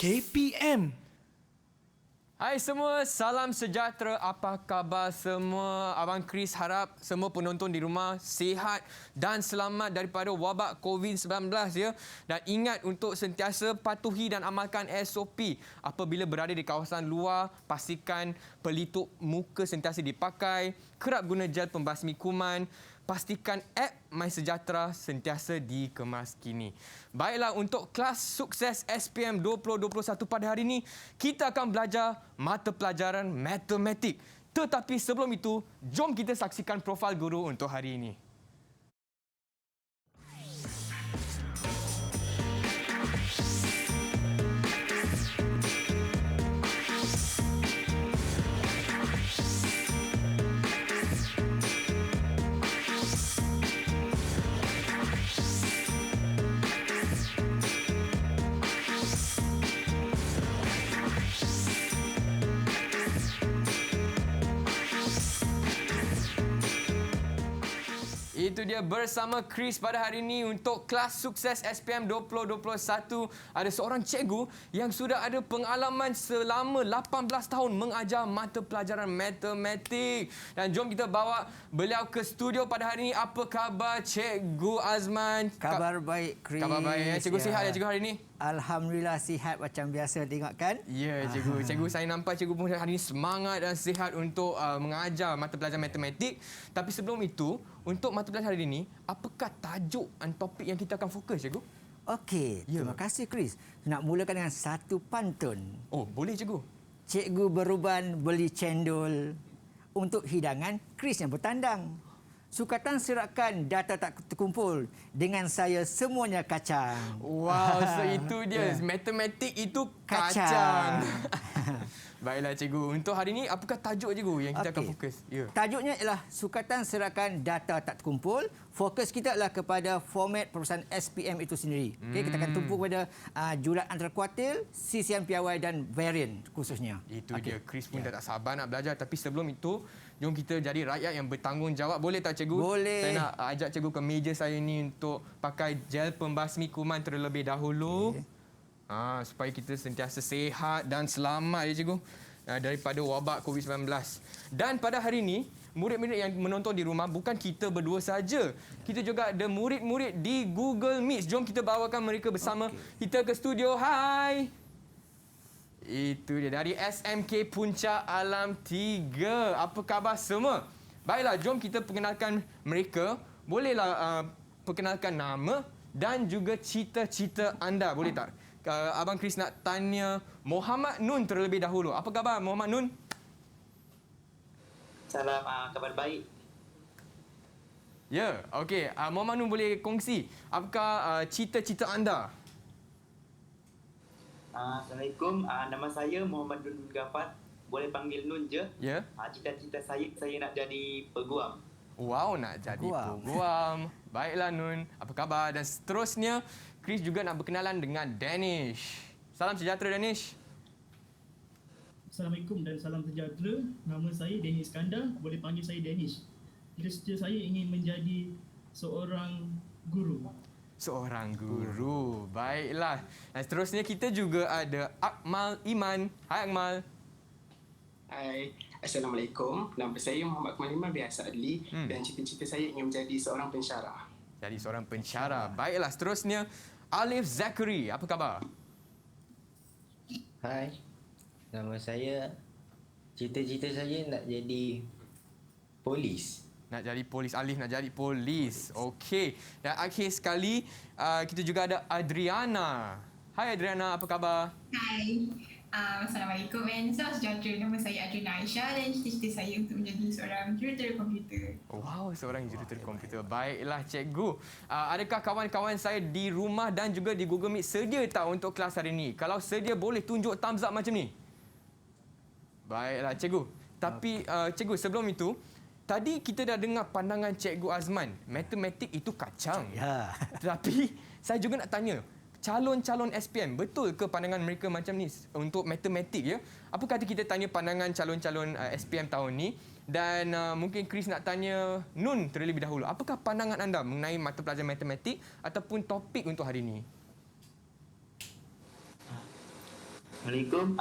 KPM. Hai semua, salam sejahtera. Apa khabar semua? Abang Chris harap semua penonton di rumah sihat dan selamat daripada wabak COVID-19 ya. Dan ingat untuk sentiasa patuhi dan amalkan SOP. Apabila berada di kawasan luar, pastikan pelitup muka sentiasa dipakai, kerap guna gel pembasmi kuman. Pastikan app MySejahtera sentiasa dikemas kini. Baiklah, untuk kelas sukses SPM 2021 pada hari ini, kita akan belajar mata pelajaran matematik. Tetapi sebelum itu, jom kita saksikan profil guru untuk hari ini. Itu dia bersama Chris pada hari ini untuk kelas sukses SPM 2021. Ada seorang cikgu yang sudah ada pengalaman selama 18 tahun mengajar mata pelajaran matematik. Dan jom kita bawa beliau ke studio pada hari ini. Apa khabar Cikgu Azman? Kabar baik, Chris. Khabar baik. Cikgu sihat ya cikgu hari ini? Alhamdulillah sihat macam biasa, tengok kan? Ya, cikgu. Cikgu, saya nampak cikgu pun hari ini semangat dan sihat untuk mengajar mata pelajaran matematik. Tapi sebelum itu, untuk mata pelajaran hari ini, apakah tajuk dan topik yang kita akan fokus, cikgu? Okey, terima kasih, Chris. Nak mulakan dengan satu pantun. Oh, boleh cikgu. Cikgu beruban beli cendol untuk hidangan Chris yang bertandang. Sukatan serakan data tak terkumpul. Dengan saya semuanya kacang. Wow, so itu dia. Matematik itu kacang. Baiklah cikgu. Untuk hari ini, apakah tajuk cikgu yang kita akan fokus? Ya. Tajuknya ialah sukatan serakan data tak terkumpul. Fokus kita adalah kepada format perusahaan SPM itu sendiri. Okey, kita akan tumpu kepada julat antara kuartil, sisian piawai dan varian khususnya. Itu dia. Chris pun dah tak sabar nak belajar. Tapi sebelum itu, jom kita jadi rakyat yang bertanggungjawab. Boleh tak cikgu? Boleh. Saya nak ajak cikgu ke meja saya ni untuk pakai gel pembasmi kuman terlebih dahulu. Okay. Supaya kita sentiasa sihat dan selamat ya cikgu daripada wabak COVID-19. Dan pada hari ini, murid-murid yang menonton di rumah bukan kita berdua saja. Kita juga ada murid-murid di Google Meet. Jom kita bawakan mereka bersama kita ke studio. Hai. Itu dia dari SMK Puncak Alam 3. Apa khabar semua? Baiklah, jom kita perkenalkan mereka. Bolehlah perkenalkan nama dan juga cita-cita anda. Boleh tak? Abang Chris nak tanya Muhammad Nun terlebih dahulu. Apa khabar Muhammad Nun? Salam, kabar baik. Ya, okey. Muhammad Nun boleh kongsi apakah cita-cita anda? Assalamualaikum. Nama saya Muhammad Nun Gafar. Boleh panggil Nun je. Ya. Cita-cita saya nak jadi peguam. Wow, nak jadi peguam. Baiklah Nun. Apa khabar? Dan seterusnya, Chris juga nak berkenalan dengan Danish. Salam sejahtera Danish. Assalamualaikum dan salam sejahtera. Nama saya Danish Iskandar. Boleh panggil saya Danish. Cita-cita saya ingin menjadi seorang guru. Seorang guru. Baiklah. Dan seterusnya kita juga ada Akmal Iman. Hai Akmal. Hai, Assalamualaikum. Nama saya Muhammad Akmal Iman biasa Adli dan cita-cita saya ingin menjadi seorang pensyarah. Jadi seorang pensyarah. Baiklah, seterusnya Alif Zakari. Apa khabar? Hai, nama saya, cita-cita saya nak jadi polis. Nak jadi polis. Alif nak jadi polis. Okey. Dan akhir sekali, kita juga ada Adriana. Hai Adriana, apa khabar? Hai. Assalamualaikum and salam sejahtera. Nama saya Adriana Aisyah dan cita-cita saya untuk menjadi seorang jurutera komputer. Wow, seorang jurutera komputer. Baiklah cikgu. Adakah kawan-kawan saya di rumah dan juga di Google Meet sedia tak untuk kelas hari ini? Kalau sedia, boleh tunjuk thumbs up macam ni. Baiklah cikgu. Tapi cikgu, sebelum itu, tadi kita dah dengar pandangan Cikgu Azman. Matematik itu kacang. Ya. Tetapi saya juga nak tanya, calon-calon SPM, betul ke pandangan mereka macam ni untuk matematik ya? Apa kata kita tanya pandangan calon-calon SPM tahun ni? Dan mungkin Chris nak tanya Nun terlebih dahulu. Apakah pandangan anda mengenai mata pelajaran matematik ataupun topik untuk hari ini? Assalamualaikum.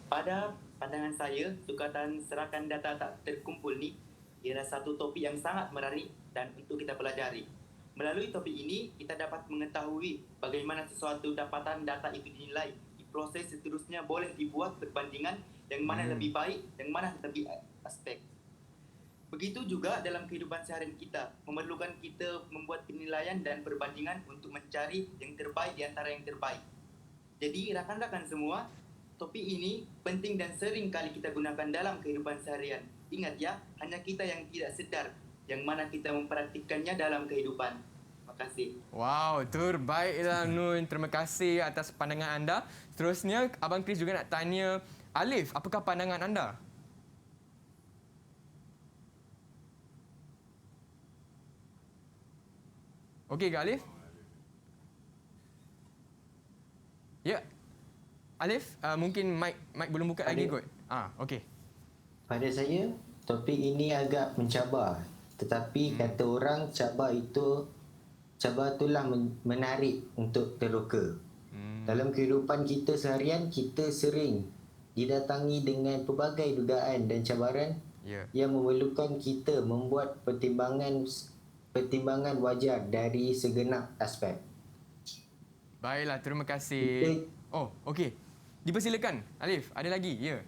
Pada pandangan saya, sukatan serakan data tak terkumpul ni ialah satu topik yang sangat menarik dan untuk kita pelajari. Melalui topik ini, kita dapat mengetahui bagaimana sesuatu dapatan data itu dinilai. Di proses seterusnya boleh dibuat perbandingan yang mana lebih baik, yang mana lebih aspek. Begitu juga dalam kehidupan seharian kita, memerlukan kita membuat penilaian dan perbandingan untuk mencari yang terbaik di antara yang terbaik. Jadi rakan-rakan semua, topik ini penting dan sering kali kita gunakan dalam kehidupan seharian. Ingat ya, hanya kita yang tidak sedar yang mana kita mempraktikannya dalam kehidupan. Terima kasih. Wow, terbaiklah Nun. Terima kasih atas pandangan anda. Seterusnya, Abang Chris juga nak tanya Alif, apakah pandangan anda? Okey ke Alif? Ya. Alif, mungkin mic belum buka lagi kot. Okey. Pada saya, topik ini agak mencabar. Tetapi kata orang, cabar itulah menarik untuk terluka. Dalam kehidupan kita seharian, kita sering didatangi dengan pelbagai dugaan dan cabaran yang memerlukan kita membuat pertimbangan wajar dari segenap aspek. Baiklah, terima kasih. Okey. Dipersilakan. Alif, ada lagi? Ya.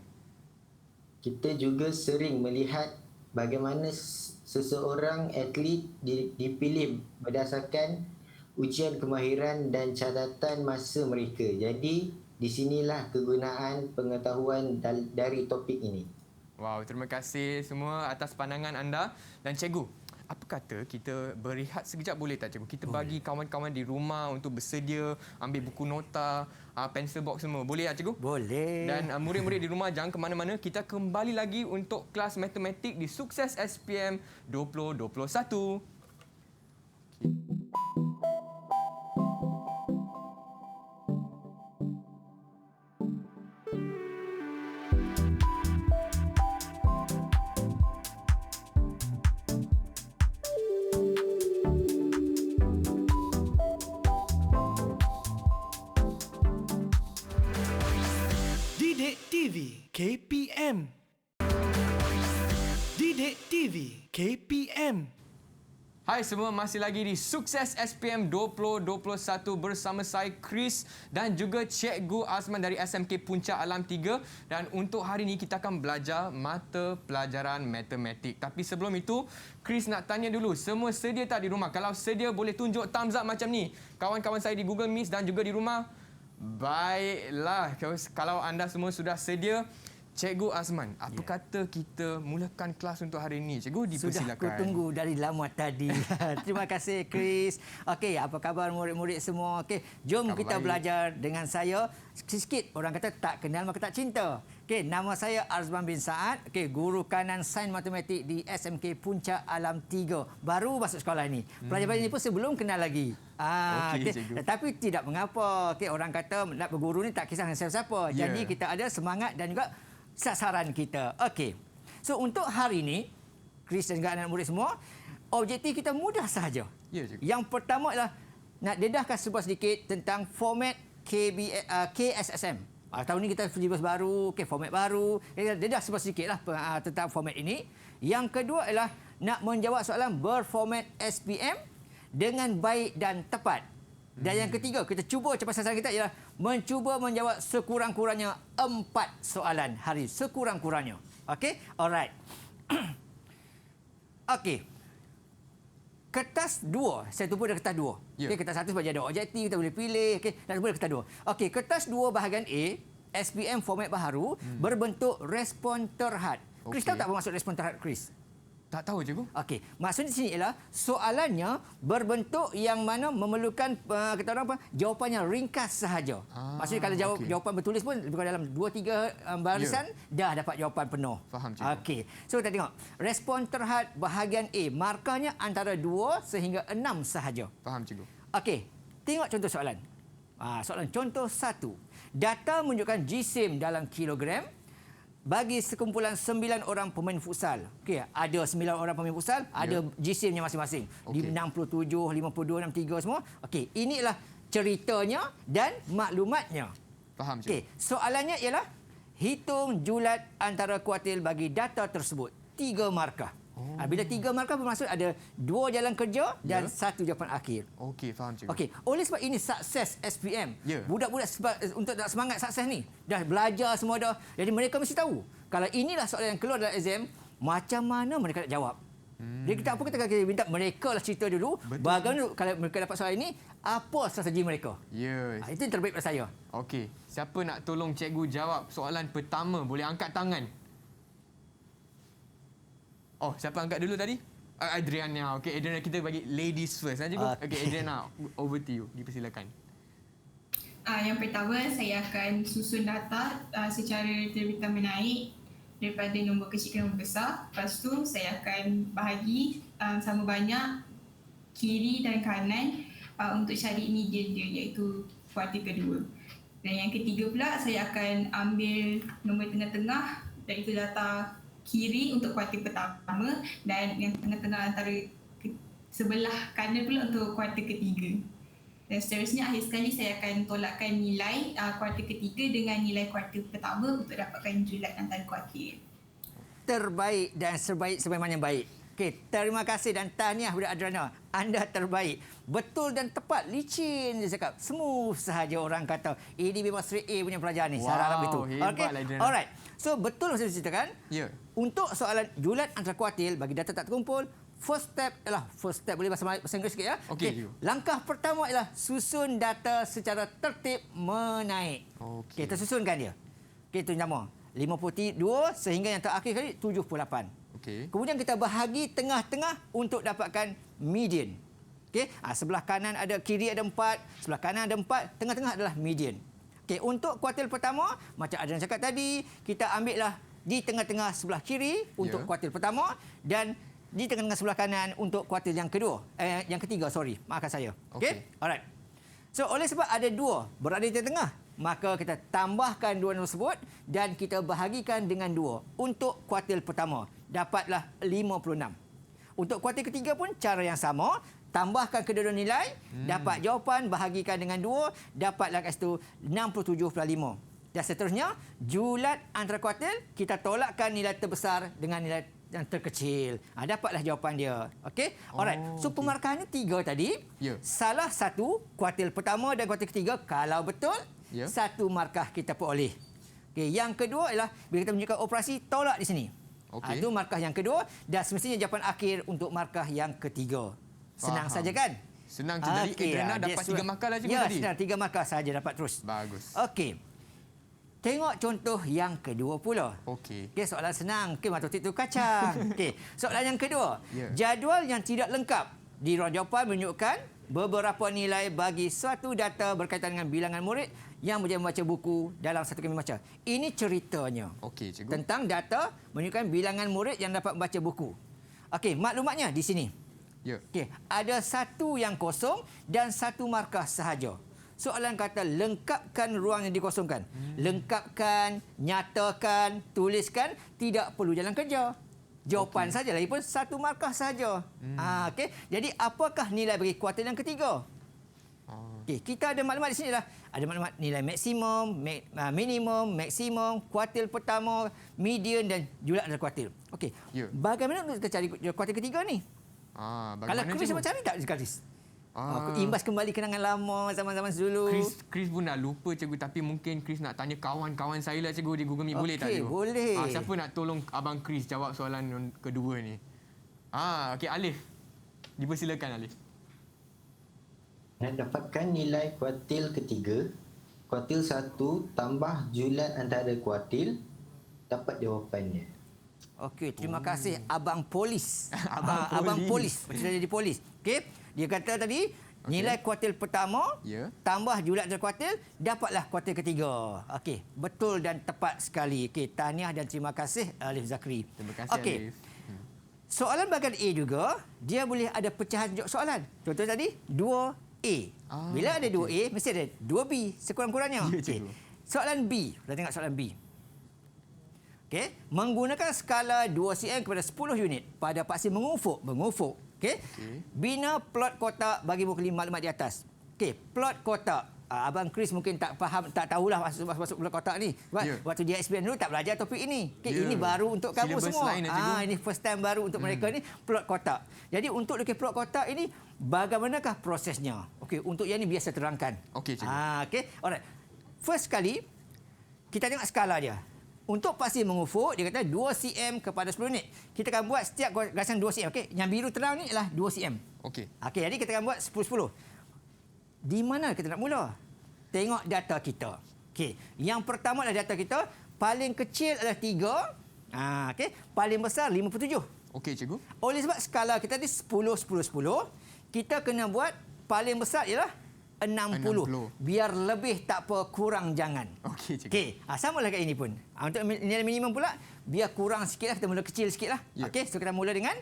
Kita juga sering melihat bagaimana seseorang atlet dipilih berdasarkan ujian kemahiran dan catatan masa mereka. Jadi, di sinilah kegunaan pengetahuan dari topik ini. Wow, terima kasih semua atas pandangan anda. Dan cikgu, apa kata kita berehat sekejap boleh tak cikgu? Kita bagi kawan-kawan di rumah untuk bersedia ambil buku nota, pencil box semua. Boleh tak cikgu? Boleh. Dan murid-murid di rumah jangan ke mana-mana. Kita kembali lagi untuk kelas matematik di Sukses SPM 2021. Didik TV KPM. Didik TV KPM. Hai semua, masih lagi di Sukses SPM 2021 bersama saya Chris dan juga Cikgu Azman dari SMK Puncak Alam 3. Dan untuk hari ini kita akan belajar mata pelajaran matematik. Tapi sebelum itu, Chris nak tanya dulu, semua sedia tak di rumah? Kalau sedia boleh tunjuk thumbs up macam ni. Kawan-kawan saya di Google Meet dan juga di rumah. Baiklah, kalau anda semua sudah sedia, Cikgu Azman, apa kata kita mulakan kelas untuk hari ini? Cikgu, dipersilakan. Sudah aku tunggu dari lama tadi. Terima kasih, Chris. Okey, apa khabar murid-murid semua? Okey, jom Khabar kita baik. belajar dengan saya. Sikit orang kata tak kenal maka tak cinta. Okey, nama saya Arzman bin Saad. Okey, guru kanan sains matematik di SMK Puncak Alam 3. Baru masuk sekolah ini. Pelajar-pelajar ini pun sebelum kenal lagi. Okey, cikgu. Tetapi tidak mengapa. Okey, orang kata nak berguru ni tak kisah dengan siapa-siapa. Ya. Jadi kita ada semangat dan juga sasaran kita. Okey. So untuk hari ini, Chris dan juga anak murid semua, objektif kita mudah sahaja. Ya, cikgu. Yang pertama ialah nak dedahkan sedikit tentang format KSSM. Tahun ini kita syllabus baru, format baru. Dedah sedikitlah tentang format ini. Yang kedua ialah nak menjawab soalan berformat SPM dengan baik dan tepat. Dan yang ketiga, kita cuba capai sasaran kita ialah mencuba menjawab sekurang-kurangnya 4 soalan hari. Sekurang-kurangnya. Okey? Alright. Okey. Kertas 2. Saya tumpu ada kertas 2. Ya. Okey, kertas 1 sebab dia ada objektif, kita boleh pilih. Okey, dan boleh kertas 2. Okey, kertas 2 bahagian A, SPM format baharu, berbentuk respon terhad. Chris tahu tak apa maksud respon terhad, Chris? Tak tahu, cikgu. Okey, maksudnya di sini ialah soalannya berbentuk yang mana memerlukan kata orang apa? Jawapannya ringkas sahaja. Maksudnya kalau jawapan bertulis pun lebih kurang dalam 2-3 barisan dah dapat jawapan penuh. Faham, cikgu. Okey. So kita tengok. Respon terhad bahagian A, markahnya antara 2 sehingga 6 sahaja. Faham, cikgu. Okey, tengok contoh soalan. Soalan contoh 1. Data menunjukkan jisim dalam kilogram bagi sekumpulan 9 orang pemain futsal. Okey, ada 9 orang pemain futsal, ada jisimnya masing-masing. Di 67, 52, 63 semua. Okey, inilah ceritanya dan maklumatnya. Faham, cikgu. Okey, soalannya ialah hitung julat antara kuartil bagi data tersebut. 3 markah. Bila 3 markah bermaksud ada 2 jalan kerja dan 1 jawapan akhir. Okey, faham, cikgu. Okey, oleh sebab ini sukses SPM. Ya. Budak-budak untuk nak semangat sukses ni, dah belajar semua dah. Jadi mereka mesti tahu kalau inilah soalan yang keluar dalam exam, macam mana mereka nak jawab. Jadi kita minta mereka lah cerita dulu. Betul. Bagaimana kalau mereka dapat soalan ini, apa strategi mereka. Ya. Itu yang terbaik pada saya. Okey, siapa nak tolong cikgu jawab soalan pertama? Boleh angkat tangan. Oh, siapa angkat dulu tadi? Adriana. Okey, Adriana, kita bagi ladies first. Cikgu. Okey, Adriana, over to you. Dipersilakan. Yang pertama, saya akan susun data secara terbintang menaik daripada nombor kecil ke nombor besar. Lepas tu, saya akan bahagi sama banyak kiri dan kanan untuk cari median dia, iaitu kuartil kedua. Dan yang ketiga pula, saya akan ambil nombor tengah-tengah, iaitu data kiri untuk kuartil pertama dan yang tengah-tengah antara sebelah kanan pula untuk kuartil ketiga. Dan seterusnya, akhir sekali saya akan tolakkan nilai kuartil ketiga dengan nilai kuartil pertama untuk dapatkan julat antara kuartil. Terbaik dan sebagaimana baik. Okey, terima kasih dan tahniah budak Adriana. Anda terbaik. Betul dan tepat, licin dia cakap. Smooth sahaja orang kata. Ini memang straight A punya pelajaran ni. Wow, Saya harap itu. hebatlah Adriana. Alright. So betul saya ceritakan. Ya. Untuk soalan julat antara kuartil bagi data tak terkumpul, first step boleh bahasa Inggeris sikit ya. Okey. Langkah pertama ialah susun data secara tertib menaik. Okey, kita susunkan dia. Okey, itu nama. 52 sehingga yang terakhir kali 78. Okey. Kemudian kita bahagi tengah-tengah untuk dapatkan median. Okey, sebelah kanan ada, kiri ada 4, sebelah kanan ada 4, tengah-tengah adalah median. Okey, untuk kuartil pertama, macam Adrian cakap tadi, kita ambillah di tengah-tengah sebelah kiri untuk kuartil pertama dan di tengah-tengah sebelah kanan untuk kuartil yang kedua. Yang ketiga, sorry. Maafkan saya. Okey? Alright. So, oleh sebab ada 2 berada di tengah, maka kita tambahkan 2 tersebut dan kita bahagikan dengan 2 untuk kuartil pertama. Dapatlah 56. Untuk kuartil ketiga pun cara yang sama. Tambahkan kedua-dua nilai, dapat jawapan, bahagikan dengan 2, dapatlah kat situ 67.5. Dan seterusnya, julat antara kuartil, kita tolakkan nilai terbesar dengan nilai yang terkecil. Dapatlah jawapan dia. Okey? Alright. So, pemarkahannya 3 tadi. Ya. Salah satu, kuartil pertama dan kuartil ketiga, kalau betul, 1 markah kita peroleh. Okey, yang kedua ialah bila kita menunjukkan operasi, tolak di sini. Okey. Itu markah yang kedua dan semestinya jawapan akhir untuk markah yang ketiga. Senang saja kan? Senang je. Jadi Adriana dapat 3 markah lah cikgu tadi? Ya, senang. 3 markah saja dapat terus. Bagus. Okey. Tengok contoh yang kedua pula. Okey. Okey, soalan senang. Okey, mata titik tu kacang. Okey, soalan yang kedua. Jadual yang tidak lengkap di ruang jawapan menunjukkan beberapa nilai bagi suatu data berkaitan dengan bilangan murid yang berjaya membaca buku dalam satu kali membaca. Ini ceritanya. Okey, cikgu. Tentang data menunjukkan bilangan murid yang dapat membaca buku. Okey, maklumatnya di sini. Ya. Okey, ada 1 yang kosong dan 1 markah sahaja. Soalan kata lengkapkan ruang yang dikosongkan. Lengkapkan, nyatakan, tuliskan, tidak perlu jalan kerja. Jawapan saja lagipun 1 markah saja. Okey. Jadi apakah nilai bagi kuartil yang ketiga? Okey, kita ada maklumat di sini lah. Ada maklumat nilai maksimum, minimum, maksimum, kuartil pertama, median dan julat antara kuartil. Okey. Ya. Bagaimana kita cari kuartil ketiga ni? Kalau Chris cikgu? macam cari tak Chris? Imbas kembali kenangan lama zaman-zaman dulu. Chris pun dah lupa cikgu, tapi mungkin Chris nak tanya kawan-kawan saya lah cikgu di Google Meet. Boleh tak cikgu? Boleh. Siapa nak tolong abang Chris jawab soalan kedua ni? Okey, Alif. Dipersilakan Alif. Nak dapatkan nilai kuartil ketiga, kuartil 1 tambah julat antara kuartil, dapat jawapannya. Okey, terima kasih Abang Polis. Abang Polis. Macam jadi polis. Okey, dia kata tadi nilai kuartil pertama tambah julat antara kuartil, dapatlah kuartil ketiga. Okey, betul dan tepat sekali. Okey, tahniah dan terima kasih Alif Zakri. Terima kasih Okey. Alif. Soalan bahagian A juga, dia boleh ada pecahan soalan. Contoh tadi 2A. Bila ada 2A, mesti ada 2B sekurang-kurangnya. Ya, cikgu. Soalan B, kita tengok soalan B. Okey, menggunakan skala 2 cm kepada 10 unit pada paksi mengufuk. Okey. Bina plot kotak bagi muka 5 maklumat di atas. Okey, plot kotak. Abang Chris mungkin tak faham, tak tahulah masuk blok kotak ni. Sebab waktu dia SPM dulu tak belajar topik ini. Ini baru untuk kamu Syllabus semua. lain, cikgu. Ini first time baru untuk mereka ni plot kotak. Jadi untuk lukis plot kotak ini bagaimanakah prosesnya? Okey, untuk yang ni biasa terangkan. Okey, cikgu. Okey. Alright. First kali kita tengok skala dia. Untuk paksi mengufuk, dia kata 2 cm kepada 10 unit. Kita akan buat setiap gasan 2 cm. Okey, yang biru terang ni ialah 2 cm. Okey. Okey, jadi kita akan buat 10-10. Di mana kita nak mula? Tengok data kita. Okey, yang pertama adalah data kita. Paling kecil adalah 3. Okey, paling besar 57. Okey, cikgu. Oleh sebab skala kita ni 10, 10, 10, kita kena buat paling besar ialah 60. Biar lebih tak apa, kurang jangan. Okey, cikgu. Okey, sama lah kat ini pun. Untuk nilai minimum pula, biar kurang sikit lah, kita mula kecil sikit lah. Ya. Okey, so kita mula dengan,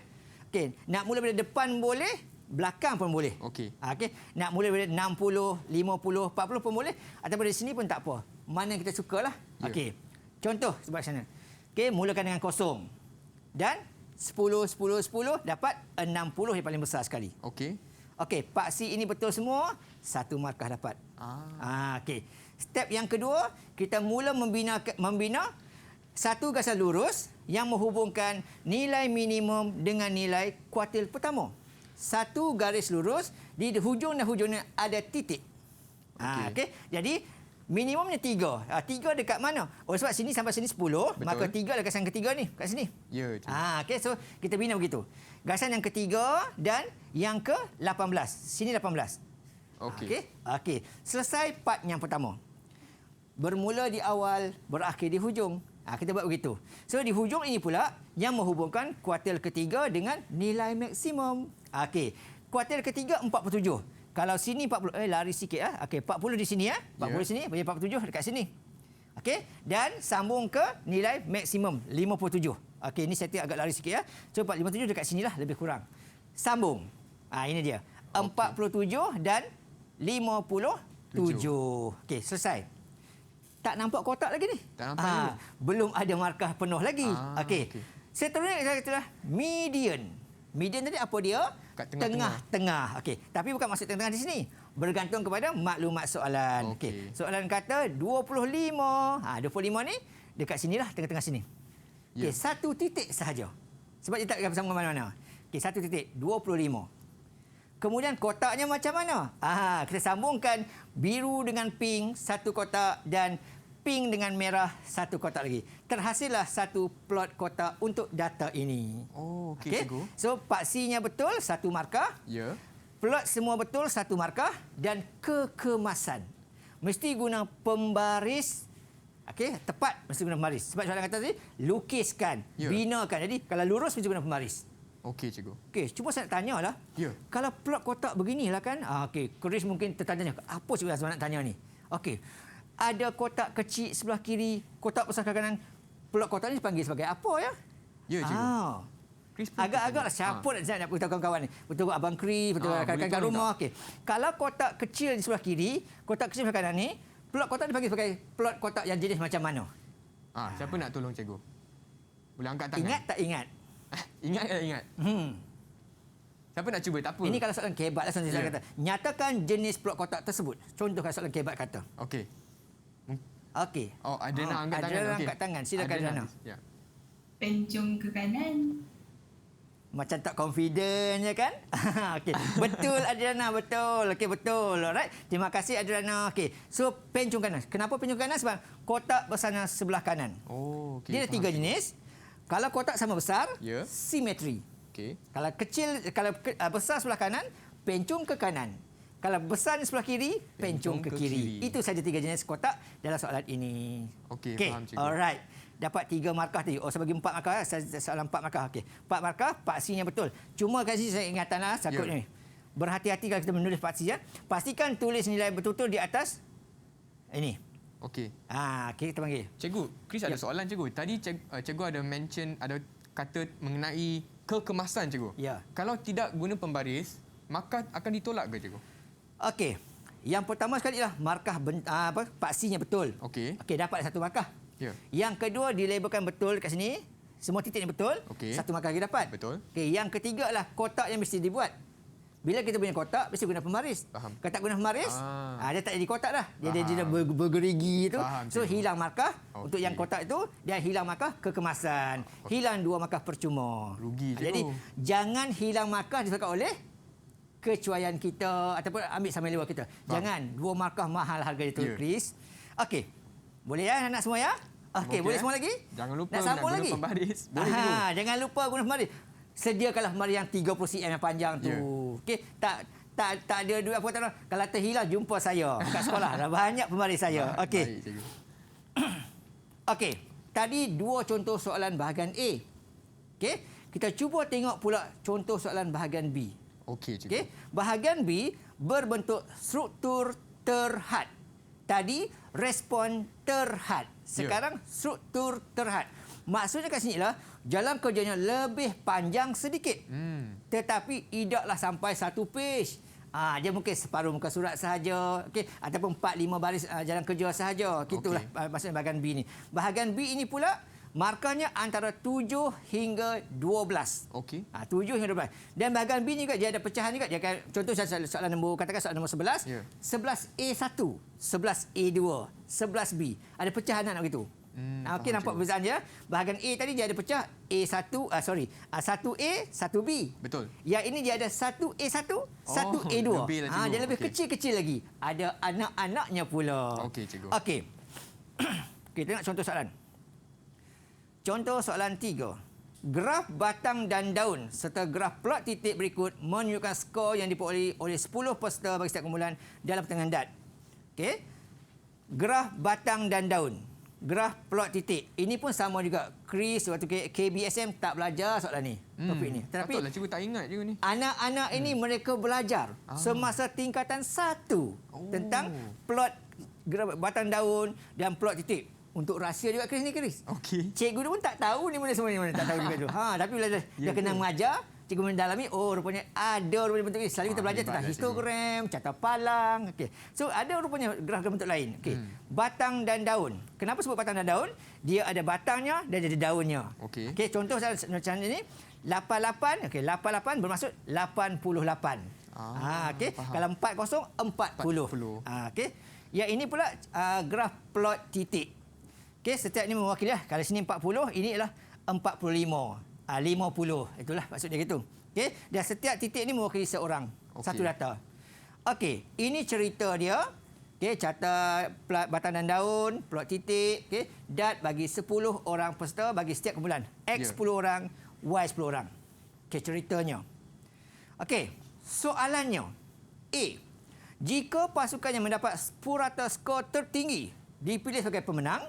okey, nak mula dari depan boleh, belakang pun boleh. Okey. Okey, nak mula dari 60, 50, 40 pun boleh. Ataupun dari sini pun tak apa. Mana yang kita sukalah. Ya. Okey, contoh sebelah sana. Okey, mulakan dengan kosong. Dan 10, 10, 10, dapat 60 yang paling besar sekali. Okey. Okey, paksi ini betul semua, 1 markah dapat. Okey. Step yang kedua, kita mula membina satu gasan lurus yang menghubungkan nilai minimum dengan nilai kuartil pertama. Satu garis lurus, di hujung dan hujungnya ada titik. Okey. Jadi minimumnya 3. 3 dekat mana? Oh, sebab sini sampai sini 10, betul. maka 3 adalah gasan ketiga ni, kat sini. Ya, cikgu. Okey, so kita bina begitu. Gasan yang ketiga dan yang ke-18. Sini 18. Okey. Okey. Selesai part yang pertama. Bermula di awal, berakhir di hujung. Kita buat begitu. So di hujung ini pula yang menghubungkan kuartil ketiga dengan nilai maksimum. Okey. Kuartil ketiga 47. Kalau sini 40, lari sikit Okey, 40 di sini 40 di sini, bagi 47 dekat sini. Okey, dan sambung ke nilai maksimum 57. Okey, ini setting agak lari sikit So 57 dekat sinilah lebih kurang. Sambung. Ini dia. 47 dan 57. Okey, selesai. Tak nampak kotak lagi ni? Tak nampak juga. Belum ada markah penuh lagi. Okey. Okey. Seterusnya saya katalah median. Median tadi apa dia? Kat tengah-tengah. Tengah-tengah. Okey. Tapi bukan maksud tengah-tengah di sini. Bergantung kepada maklumat soalan. Okey. Soalan kata 25. 25 ni dekat sinilah, tengah-tengah sini. Okey, satu titik sahaja. Sebab dia tak bersama mana-mana. Okey, satu titik 25. Kemudian kotaknya macam mana? Kita sambungkan biru dengan pink satu kotak dan pink dengan merah satu kotak lagi. Terhasillah satu plot kotak untuk data ini. Oh, okey, cikgu. So paksinya betul, 1 markah. Ya. Plot semua betul, 1 markah. Dan kekemasan. Mesti guna pembaris. Okey, tepat mesti guna pembaris. Sebab soalan kata tadi, lukiskan, binakan. Jadi kalau lurus mesti guna pembaris. Okey, cikgu. Okey, cuma saya nak tanyalah. Ya. Kalau plot kotak beginilah kan. Okey, Chris mungkin tertanya, apa sebenarnya nak tanya ni? Okey. Ada kotak kecil sebelah kiri, kotak besar ke kanan. Plot kotak ni dipanggil sebagai apa ya? Ya, cikgu. Agak-agak siapa nak beritahu kawan-kawan ni? Betul Abang Chris, betul rakan-rakan kat rumah. Okey. Kalau kotak kecil di sebelah kiri, kotak kecil sebelah kanan ni, plot kotak dipanggil sebagai plot kotak yang jenis macam mana? Siapa nak tolong cikgu? Boleh angkat tangan. Ingat tak ingat? Ingat ke tak ingat? Siapa nak cuba? Tak apa. Ini kalau soalan kebat lah saya kata. Nyatakan jenis plot kotak tersebut. Contoh kalau soalan kebat kata. Okey. Okey. Oh, Adriana angkat tangan. Adriana angkat tangan. Silakan Adriana. Ya. Pencung ke kanan. Macam tak confident je kan? Okey. Betul Adriana, betul. Okey, betul. Alright. Terima kasih Adriana. Okey. So, pencung kanan. Kenapa pencung kanan? Sebab kotak bersama sebelah kanan. Oh, okey. Dia ada 3 jenis. Kalau kotak sama besar, Ya. simetri. Okey. Kalau besar sebelah kanan, pencung ke kanan. Kalau besar di sebelah kiri, pencung ke kiri. Itu saja 3 jenis kotak dalam soalan ini. Okey, faham cikgu. Alright. Dapat 3 markah tadi. Saya bagi 4 markah. Soalan 4 markah. Okey. 4 markah, paksinya betul. Cuma kat sini saya ingatanlah sakut ni. Berhati-hati kalau kita menulis paksi Pastikan tulis nilai betul-betul di atas ini. Okey. Kita panggil. Cikgu, Chris ada soalan cikgu. Tadi cikgu ada mention, ada kata mengenai kekemasan cikgu. Ya. Kalau tidak guna pembaris, maka akan ditolak ke cikgu? Okey. Yang pertama sekali ialah markah paksinya betul. Okey. Okey, dapat 1 markah. Ya. Yang kedua dilabelkan betul dekat sini. Semua titik ni betul. Okey. 1 markah lagi dapat. Betul. Okey, yang ketiga adalah kotak yang mesti dibuat. Bila kita punya kotak, mesti guna pembaris. Faham. Kalau tak guna pembaris, dia tak jadi kotak dah. Dia dah bergerigi tu. Faham, So, cikgu. hilang markah. Okey. Untuk yang kotak itu, dia hilang markah kekemasan. Hilang 2 markah percuma. Rugi, cikgu. Jadi, jangan hilang markah disebabkan oleh kecuaian kita ataupun ambil sambil lewat kita. Jangan. 2 markah mahal harga itu, Ya. Chris. Okey. Boleh ya anak semua ya? Okey, boleh semua lagi? Jangan lupa nak sambung nak guna lagi? pembaris. Boleh, cikgu. Jangan lupa guna pembaris. Sediakanlah pembaris yang 30 cm yang panjang tu. Ya. Okey, tak ada duit apa tak. Kalau terhilang jumpa saya kat sekolah. Dah banyak pembaris saya. Okey. Baik, cikgu. Okey, tadi 2 contoh soalan bahagian A. Okey, kita cuba tengok pula contoh soalan bahagian B. Okey, cikgu. Okey, bahagian B berbentuk struktur terhad. Tadi respon terhad. Sekarang struktur terhad. Maksudnya kat sini lah jalan kerjanya lebih panjang sedikit. Tetapi tidaklah sampai 1 page. Dia mungkin separuh muka surat sahaja, okey, ataupun 4-5 baris jalan kerja sahaja. Gitulah maksudnya bahagian B ni. Bahagian B ini pula markahnya antara 7 hingga 12. Okey. 7 hingga 12. Dan bahagian B ni juga dia ada pecahan juga. Dia akan contoh soalan nombor katakan soalan nombor 11, Ya. 11A1, 11A2, 11B. Ada pecahan nak begitu. Okey, faham, nampak cikgu. perbezaannya. Bahagian A tadi dia ada pecah A1, 1A, 1B. Betul. Yang ini dia ada 1A1, 1A2. lebih lah, cikgu. Dia lebih Okey. kecil-kecil lagi. Ada anak-anaknya pula. Okey, cikgu. Okey. Kita tengok contoh soalan. Contoh soalan 3. Graf batang dan daun serta graf plot titik berikut menunjukkan skor yang diperolehi oleh 10 peserta bagi setiap kumpulan dalam pertandingan DAT. Okey. Graf batang dan daun. Graf plot titik. Ini pun sama juga. Chris waktu KBSM tak belajar soalan ni. Topik ni. Tetapi Patutlah cikgu tak ingat cikgu ni. anak-anak ini mereka belajar semasa tingkatan 1 tentang plot graf batang daun dan plot titik. Untuk rahsia juga Chris ni, Chris. Okey. Cikgu dia pun tak tahu ni mana semua ni mana tak tahu juga tu. Tapi bila dia kena mengajar, cikgu mendalami, rupanya ada rupanya bentuk ini. Selalu kita belajar hebat tentang dah, histogram, carta palang. Okey. So ada rupanya graf bentuk lain. Okey. Batang dan daun. Kenapa sebut batang dan daun? Dia ada batangnya dan ada daunnya. Okey. Okey, contoh macam ini 88, okey, 88 bermaksud 88. Okey. faham. Kalau 40, 40. 40. Okey. Yang ini pula graf plot titik. Okey, setiap ini mewakili lah. Kalau sini 40, ini ialah 45. 50. Itulah maksud dia gitu. Okey, dan setiap titik ini mewakili seorang. Okey. Satu data. Okey, ini cerita dia. Okey, carta batang dan daun, plot titik, okey, DAT bagi 10 orang peserta bagi setiap kumpulan. X 10 orang, Y 10 orang. Okey, ceritanya. Okey, soalannya. A. Jika pasukan yang mendapat 10% skor tertinggi dipilih sebagai pemenang,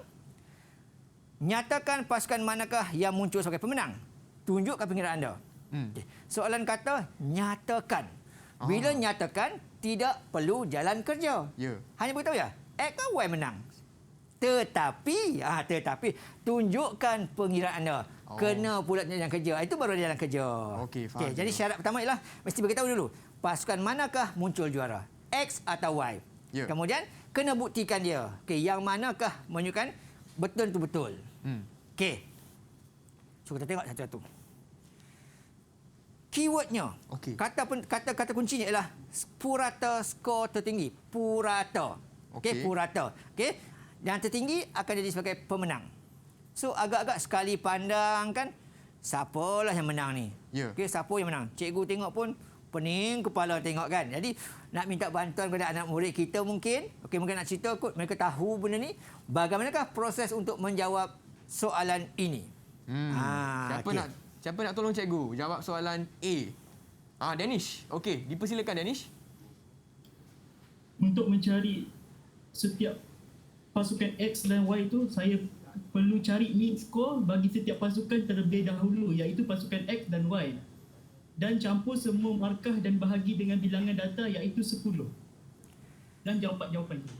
nyatakan pasukan manakah yang muncul sebagai pemenang. Tunjukkan pengiraan anda. Okay. Soalan kata nyatakan. Bila nyatakan, tidak perlu jalan kerja. Ya. Hanya beritahu ya, X ke Y menang. Tetapi tunjukkan pengiraan anda. Kena pula jalan kerja. Itu baru jalan kerja. Okey, faham. Jadi syarat pertama ialah mesti beritahu dulu. Pasukan manakah muncul juara? X atau Y. Ya. Kemudian kena buktikan dia. Okey, yang manakah menunjukkan betul tu betul. Okey. So kita tengok satu-satu. Keywordnya. Okey. Kata kuncinya ialah purata skor tertinggi. Purata. Okey, Okey. purata. Okey. Yang tertinggi akan jadi sebagai pemenang. So agak-agak sekali pandang kan, siapalah yang menang ni? Ya. Okey, siapa yang menang? Cikgu tengok pun pening kepala tengok kan. Jadi nak minta bantuan kepada anak murid kita mungkin. Okey, mungkin nak cerita kot mereka tahu benda ni. Bagaimanakah proses untuk menjawab soalan ini? Okey. Siapa nak tolong cikgu jawab soalan A? Danish. Okey, dipersilakan Danish. Untuk mencari setiap pasukan X dan Y itu, saya perlu cari mean score bagi setiap pasukan terlebih dahulu, iaitu pasukan X dan Y. Dan campur semua markah dan bahagi dengan bilangan data, iaitu 10. Dan jawapan itu.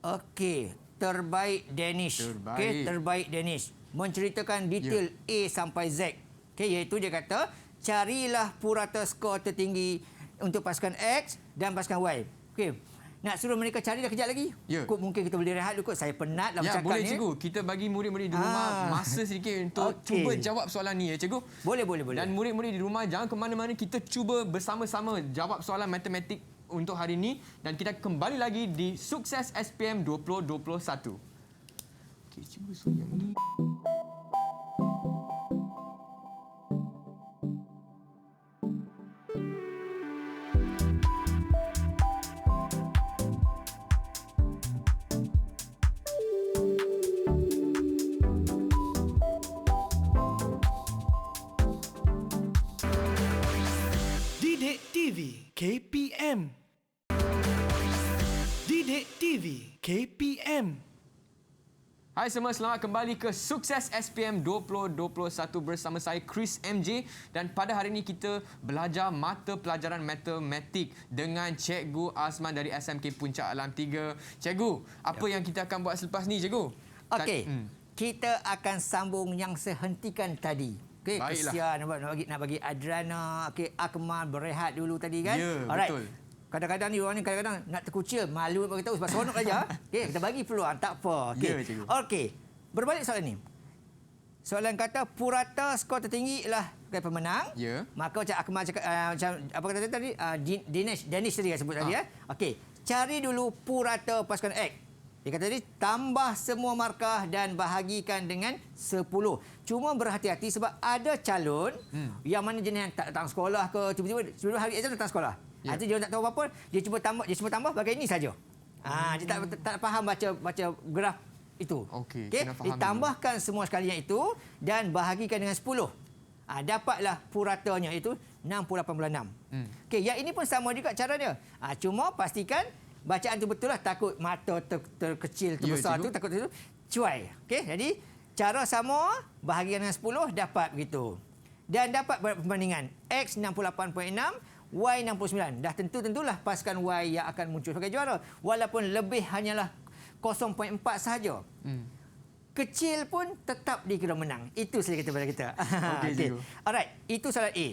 Okey, terbaik Danish. Terbaik. Okey, terbaik Danish. Menceritakan detail A sampai Z. Okey, iaitu dia kata carilah purata skor tertinggi untuk pasukan X dan pasukan Y. Okey. nak suruh mereka cari dah kejap lagi. Ya. Kot mungkin kita boleh rehat dulu kot. Saya penat lah Ya, bercakap boleh ni. cikgu. Kita bagi murid-murid di rumah masa sedikit untuk cuba jawab soalan ni ya cikgu. Boleh. Dan murid-murid di rumah jangan ke mana-mana, kita cuba bersama-sama jawab soalan matematik untuk hari ini dan kita kembali lagi di Sukses SPM 2021. Okey, cuba suruh yang ni. Didik TV KPM. Didik TV KPM. Hai semua, selamat kembali ke Sukses SPM 2021 bersama saya Chris MJ dan pada hari ini kita belajar mata pelajaran matematik dengan Cikgu Azman dari SMK Puncak Alam 3. Cikgu, apa yang kita akan buat selepas ni cikgu? Okey. Kita akan sambung yang sehentikan tadi. Okey, Baiklah. kesian nak bagi Adriana, okey, Akmal berehat dulu tadi kan? Ya, Alright. betul. Kadang-kadang ni orang ni kadang-kadang nak terkucil, malu nak beritahu sebab seronok saja. Okey, kita bagi peluang, tak apa. Okey. Ya, cikgu. Okey. Berbalik soalan ni. Soalan kata purata skor tertinggi ialah pemenang. Ya. Maka macam Akmal cakap macam apa kata tadi? Danish tadi yang sebut tadi ya. Okey. Cari dulu purata pasukan X. Dia kata tadi tambah semua markah dan bahagikan dengan 10. Cuma berhati-hati sebab ada calon yang mana jenis yang tak datang sekolah ke tiba-tiba sebelum hari exam datang sekolah. Ya. Nanti dia tak tahu apa-apa, dia cuba tambah bagai ini saja. Dia tak faham baca graf itu. Okey, Okey, kena faham ditambahkan semua sekalian itu dan bahagikan dengan 10. Dapatlah puratanya itu 68.6. Okey, yang ini pun sama juga cara dia. Cuma pastikan bacaan tu betul lah, takut mata terkecil, terbesar cikgu. tu, takut itu cuai. Okey, jadi cara sama, bahagikan dengan 10 dapat begitu. Dan dapat perbandingan X 68.6, Y 69. Dah tentulah pasukan Y yang akan muncul sebagai juara. Walaupun lebih hanyalah 0.4 sahaja. Kecil pun tetap dikira menang. Itu saja kita pada kita. Okey, cikgu. Alright, itu soalan A.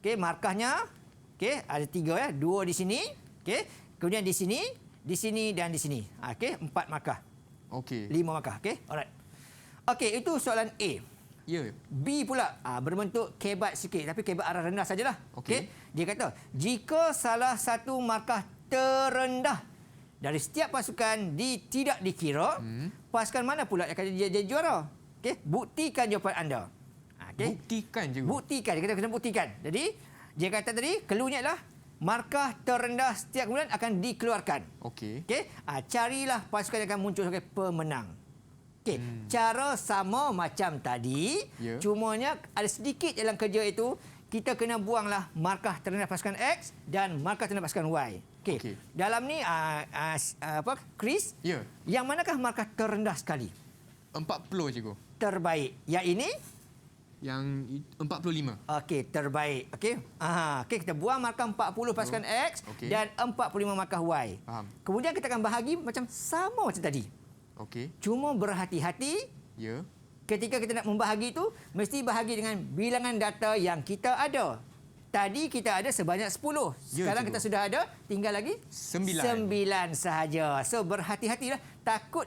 Okey, markahnya okey, ada 3 ya, 2 di sini, okey. Kemudian di sini dan di sini. Okey, 4 markah. Okey. 5 markah, okey. Alright. Okey, itu soalan A. Ya. B pula berbentuk kebat sikit tapi kebat arah rendah sajalah. Okey. Dia kata, jika salah satu markah terendah dari setiap pasukan tidak dikira, pasukan mana pula yang akan jadi juara? Okey, buktikan jawapan anda. Okey. Buktikan cikgu. Buktikan, dia kata kena buktikan. Jadi, dia kata tadi, cluenya adalah markah terendah setiap bulan akan dikeluarkan. Okey. Okey, carilah pasukan yang akan muncul sebagai pemenang. Okey, cara sama macam tadi, Ya. cumanya ada sedikit dalam kerja itu kita kena buanglah markah terendah pasukan X dan markah terendah pasukan Y. Okey. Okey. Dalam ni Chris, Ya. yang manakah markah terendah sekali? 40 cikgu. Terbaik. Yang ini? Yang 45. Okey, terbaik. Okey. Okey, kita buang markah 40 pasukan X Okey. dan 45 markah Y. Faham. Kemudian kita akan bahagi macam sama macam tadi. Okey. Cuma berhati-hati Ya. ketika kita nak membahagi itu, mesti bahagi dengan bilangan data yang kita ada. Tadi kita ada sebanyak 10. Ya, Sekarang cikgu. kita sudah ada, tinggal lagi 9 sahaja. So berhati-hatilah, takut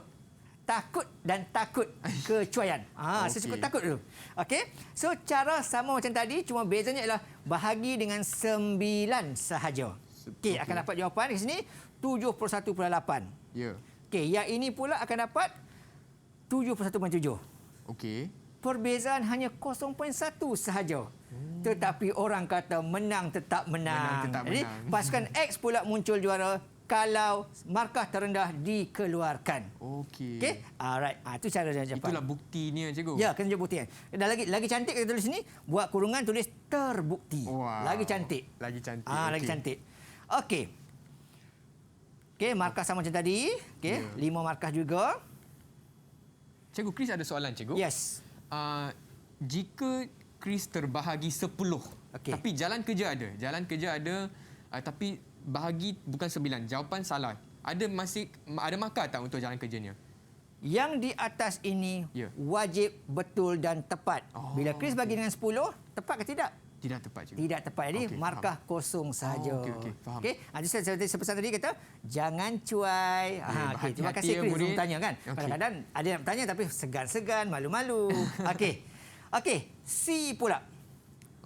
dan takut kecuaian. Okey. Saya cukup takut dulu. Okey. So cara sama macam tadi, cuma bezanya ialah bahagi dengan 9 sahaja. Okey, akan dapat jawapan di sini 71.8. Ya. Okey, yang ini pula akan dapat 71.7. Okey. Perbezaan hanya 0.1 sahaja. Tetapi orang kata menang tetap menang. Menang tetap Jadi menang. pasukan X pula muncul juara kalau markah terendah dikeluarkan. Okey. Okey? Alright. Itu cara dia cepat. Itulah buktinya cikgu. Ya, kena buktikan. Dan lagi cantik kita tulis sini, buat kurungan tulis terbukti. Wow. Lagi cantik. Lagi cantik. Lagi Okey. cantik. Okey. Okey, markah sama macam tadi. Okey, 5 markah juga. Cikgu, Chris ada soalan cikgu. Yes. Jika Chris terbahagi 10, Okey. tapi jalan kerja ada, tapi bahagi bukan 9, jawapan salah. Ada markah tak untuk jalan kerjanya? Yang di atas ini Ya. wajib betul dan tepat. Bila Chris bagi dengan 10, tepat ke tidak? Tidak tepat, cikgu. Tidak tepat. Jadi Okey, markah kosong sahaja. okey, faham. Okey. Jadi saya seperti tadi kata, jangan cuai. Okey, terima berhati-hati kasih ya, Chris murid. untuk tanya kan. Okey. Kadang-kadang ada yang bertanya tapi segan-segan, malu-malu. Okey. Okey, C pula.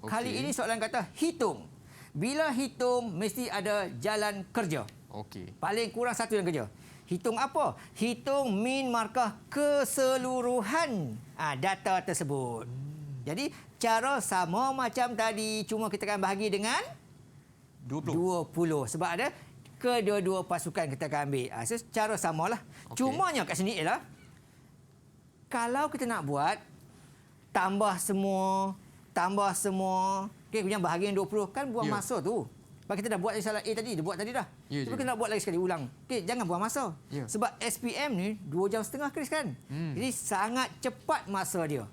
Kali Okey. ini soalan kata hitung. Bila hitung mesti ada jalan kerja. Okey. Paling kurang satu yang kerja. Hitung apa? Hitung min markah keseluruhan data tersebut. Jadi cara sama macam tadi, cuma kita akan bahagi dengan 20. Sebab ada kedua-dua pasukan kita akan ambil. So cara samalah. Okey. Cumanya kat sini ialah kalau kita nak buat tambah semua, okey, kemudian bahagian 20 kan buang Ya. masa tu. Sebab kita dah buat salah A tadi, dia buat tadi dah. Ya, Cuba je. kita nak buat lagi sekali ulang. Okey, jangan buang masa. Ya. Sebab SPM ni 2 jam setengah Chris kan. Jadi sangat cepat masa dia.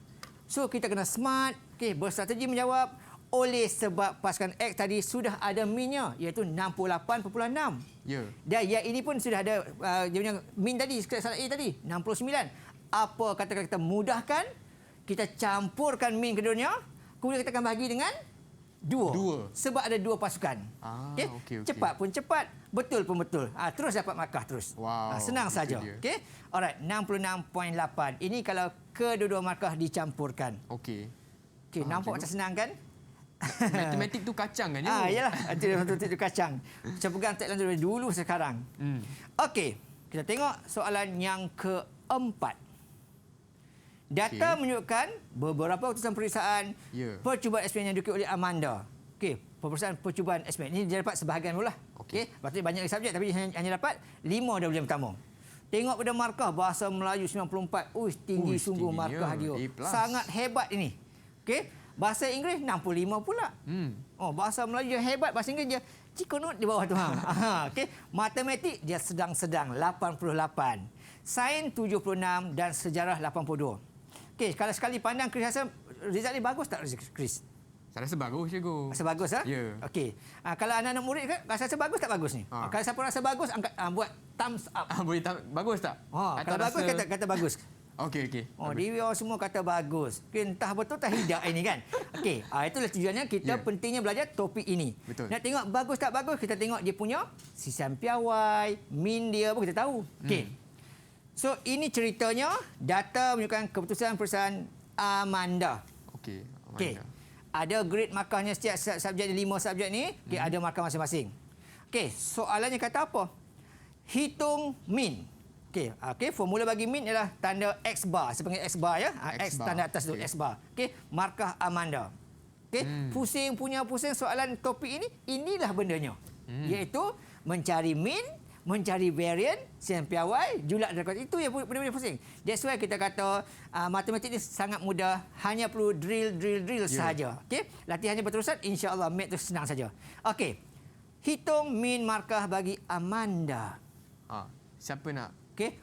So kita kena smart, okey, berstrategi menjawab. Oleh sebab pasukan X tadi sudah ada minnya iaitu 68.6. Ya. Dan yang ini pun sudah ada dia punya min tadi, salah A tadi, 69. Apa katakan kita mudahkan, kita campurkan min keduanya, kemudian kita akan bahagi dengan 2. Sebab ada 2 pasukan. Okey. Cepat pun cepat, betul pun betul. Terus dapat markah terus. Wow, senang itu saja. dia. Okey. Alright, 66.8. Ini kalau kedua-dua markah dicampurkan. Okey. Okey, nampak macam senang kan? Matematik tu kacang kan, cikgu? Yalah, itu kacang. Saya pegang tagline dulu sekarang. Okey, kita tengok soalan yang keempat. Data menunjukkan beberapa utusan peperiksaan percubaan SPM yang diukir oleh Amanda. Okey, peperiksaan percubaan SPM ini dia dapat sebahagian mula. Okey, patutnya banyak lagi subjek tapi hanya dapat 5 dah bulan pertama. Tengok pada markah bahasa Melayu 94. Tinggi sungguh markah dia. Sangat hebat ini. Okey, bahasa Inggeris 65 pula. Bahasa Melayu dia hebat, bahasa Inggeris dia cikonut di bawah tu. Okey, matematik dia sedang-sedang 88. Sains 76 dan sejarah 82. Okey, kalau sekali pandang Chris rasa result ni bagus tak Chris? Saya rasa bagus, cikgu. Rasa bagus Ya. Okey. Kalau anak-anak murid rasa bagus tak bagus ni? Kalau siapa rasa bagus angkat buat thumbs up. Boleh bagus tak? Kalau bagus kata bagus. Okey. Dia semua kata bagus. Entah betul tak tidak ini kan. Okey, itulah tujuannya kita pentingnya belajar topik ini. Betul. Nak tengok bagus tak bagus, kita tengok dia punya sisian piawai, min dia pun kita tahu. Okey. So ini ceritanya data menunjukkan keputusan perusahaan Amanda. Okey. Okey. Ada grade markahnya setiap subjek ni, 5 subjek ni, ada markah masing-masing. Okey, soalannya kata apa? Hitung min. Okey, formula bagi min ialah tanda X bar. Saya panggil X bar ya. X tanda atas tu X bar. Okey, markah Amanda. Okey, pusing soalan topik ini, inilah bendanya. Iaitu mencari min, mencari varian, siang piawai, julak dan kuat. Itu yang benda-benda pusing. That's why kita kata matematik ni sangat mudah, hanya perlu drill sahaja. Okey, latihannya berterusan, insya-Allah mat tu senang saja. Okey. Hitung min markah bagi Amanda. Siapa nak? Okey.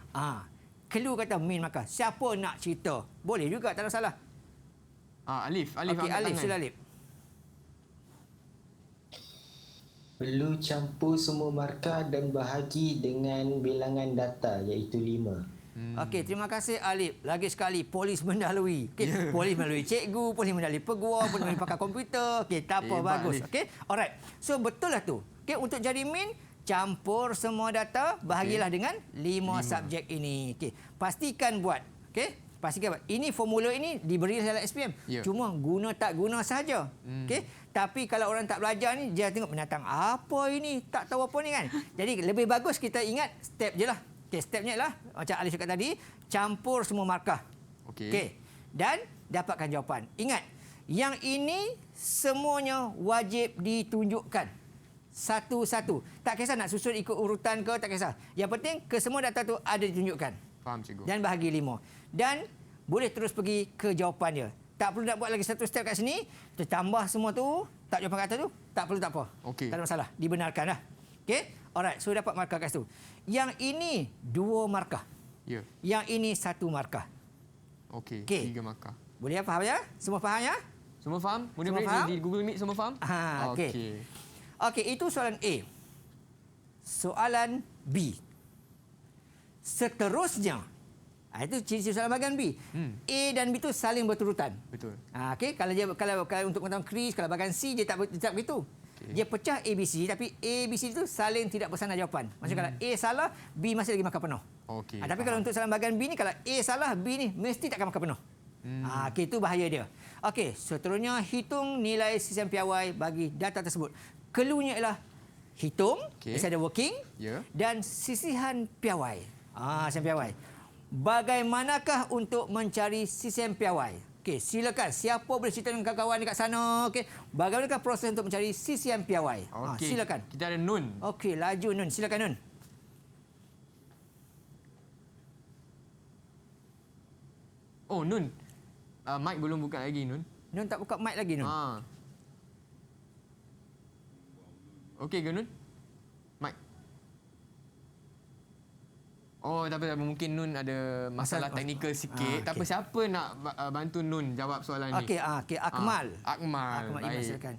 Clue kata min markah. Siapa nak cerita? Boleh juga, tak ada salah. Alif Okey, angkat Alif, tangan. sila Alif. Perlu campur semua markah dan bahagi dengan bilangan data iaitu 5. Okey, terima kasih Alif. Lagi sekali polis mendahului. Okey, polis melalui cikgu, polis melalui peguam, polis melalui pakar komputer. Okey, tak apa, Hebat, bagus. Alif. Okey. Alright. So betul lah tu. Okey, untuk jadi min, campur semua data, bahagilah dengan 5 subjek ini. Okey, pastikan buat. Okey, pastikan buat. Ini formula ini diberi dalam SPM. Cuma guna tak guna saja. Okey. Tapi kalau orang tak belajar ni, dia tengok binatang apa ini, tak tahu apa ni kan. Jadi lebih bagus kita ingat step je lah. Okey, stepnya ialah macam Alif cakap tadi, campur semua markah. Okey. Dan dapatkan jawapan. Ingat, yang ini semuanya wajib ditunjukkan. Satu-satu. Tak kisah nak susun ikut urutan ke, tak kisah. Yang penting kesemua data tu ada ditunjukkan. Faham, cikgu. Dan bahagi 5. Dan boleh terus pergi ke jawapan dia. Tak perlu nak buat lagi satu step kat sini. Kita tambah semua tu. Tak jawapan kat atas tu. Tak perlu, tak apa. Okey. Tak ada masalah. Dibenarkan lah. Okey? Alright. So, dapat markah kat situ. Yang ini 2 markah. Ya. Yang ini 1 markah. Okey. Okey. 3 markah. Boleh faham ya? Semua faham ya? Semua faham? Semua Murid-murid faham? di Google Meet semua faham? Okey. Okey, itu soalan A. Soalan B. Seterusnya, Itu ciri-ciri soalan bahagian B. A dan B itu saling berturutan. Betul. Okey, kalau untuk mengetahui kris, kalau bahagian C dia tak begitu. Dia pecah ABC tapi ABC itu saling tidak bersanar jawapan. Maksudnya kalau A salah, B masih lagi markah penuh. Okey. Tapi kalau untuk soalan bahagian B ni kalau A salah, B ni mesti takkan markah penuh. Okey, itu bahaya dia. Okey, seterusnya hitung nilai sisian piawai bagi data tersebut. Cluenya ialah hitung, ada working dan sisihan piawai. Sisihan piawai. Bagaimanakah untuk mencari sisian piawai? Okey, silakan. Siapa boleh cerita dengan kawan-kawan dekat sana? Okey, bagaimanakah proses untuk mencari sisian piawai? Okey. Silakan. Kita ada Nun. Okey, laju Nun. Silakan Nun. Oh, Nun. Mic belum buka lagi, Nun. Nun tak buka mic lagi, Nun. Okey ke, Nun? Mic. Oh, tak apa. Mungkin Nun ada masalah teknikal sikit. Tak apa, siapa nak bantu Nun jawab soalan ni? Okey, Akmal. Akmal. Baik. Silakan.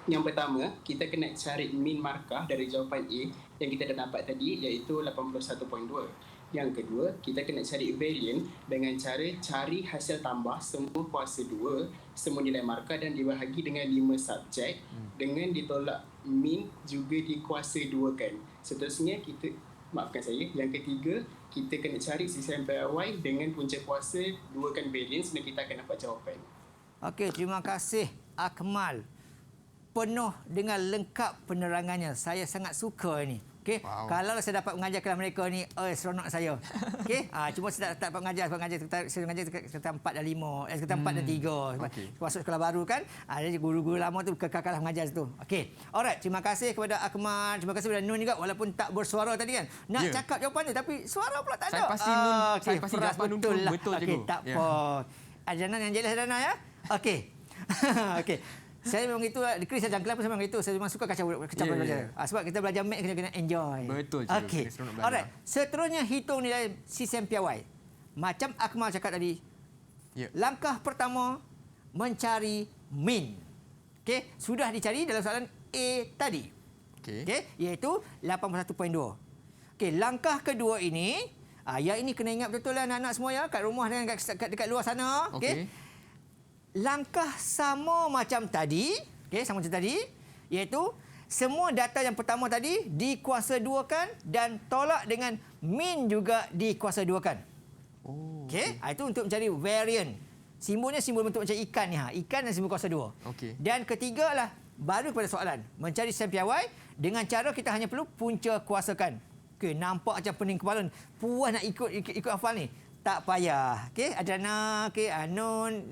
Yang pertama, kita kena cari min markah dari jawapan A yang kita dah dapat tadi iaitu 81.2. Yang kedua, kita kena cari variant dengan cara cari hasil tambah semua kuasa 2, semua nilai markah dan dibahagi dengan 5 subjek dengan ditolak min juga dikuasa 2 kan. Seterusnya yang ketiga, kita kena cari sisian piawai dengan punca kuasa 2 kan variance dan kita akan dapat jawapan. Okey, terima kasih Akmal. Penuh dengan lengkap penerangannya. Saya sangat suka ini. Okey, kalau saya dapat mengajar kelas mereka ni, seronok saya. Okey, cuma saya tak dapat mengajar, saya mengajar sekitar 4 dan 5, sekitar 4 dan 3. Masuk sekolah baru kan, ada guru-guru lama tu kekal mengajar situ. Okey. Alright, terima kasih kepada Akmal, terima kasih kepada Nun juga walaupun tak bersuara tadi kan. Nak cakap jawapan dia tapi suara pula tak ada. Saya pasti Nun, saya pasti jawapan Nun betul lah. betul je. Okey, tak apa. Adana yang jelas Adana ya. Okey. Okey. Saya memang itu, Chris dan Kelapa saya memang itu. Saya memang suka kacau belajar. Sebab kita belajar math kena enjoy. Betul. Okey. Alright. Seterusnya hitung nilai sisian piawai. Macam Akmal cakap tadi. Langkah pertama mencari min. Okey, sudah dicari dalam soalan A tadi. Okey, iaitu 81.2. Okey, langkah kedua ini, yang ini kena ingat betul lah anak-anak semua ya, kat rumah dan dekat luar sana. Okey. Langkah sama macam tadi, sama macam tadi, iaitu semua data yang pertama tadi dikuasa-duakan dan tolak dengan min juga dikuasa-duakan. Okey, itu untuk mencari variant. Simbolnya simbol bentuk macam ikan ni, ikan dan simbol kuasa 2. Dan ketiga lah baru pada soalan, mencari sisian piawai dengan cara kita hanya perlu punca kuasakan. Okey, nampak macam pening kepala, puas nak ikut hafal ni. Tak payah. Okey, Adana, Nun,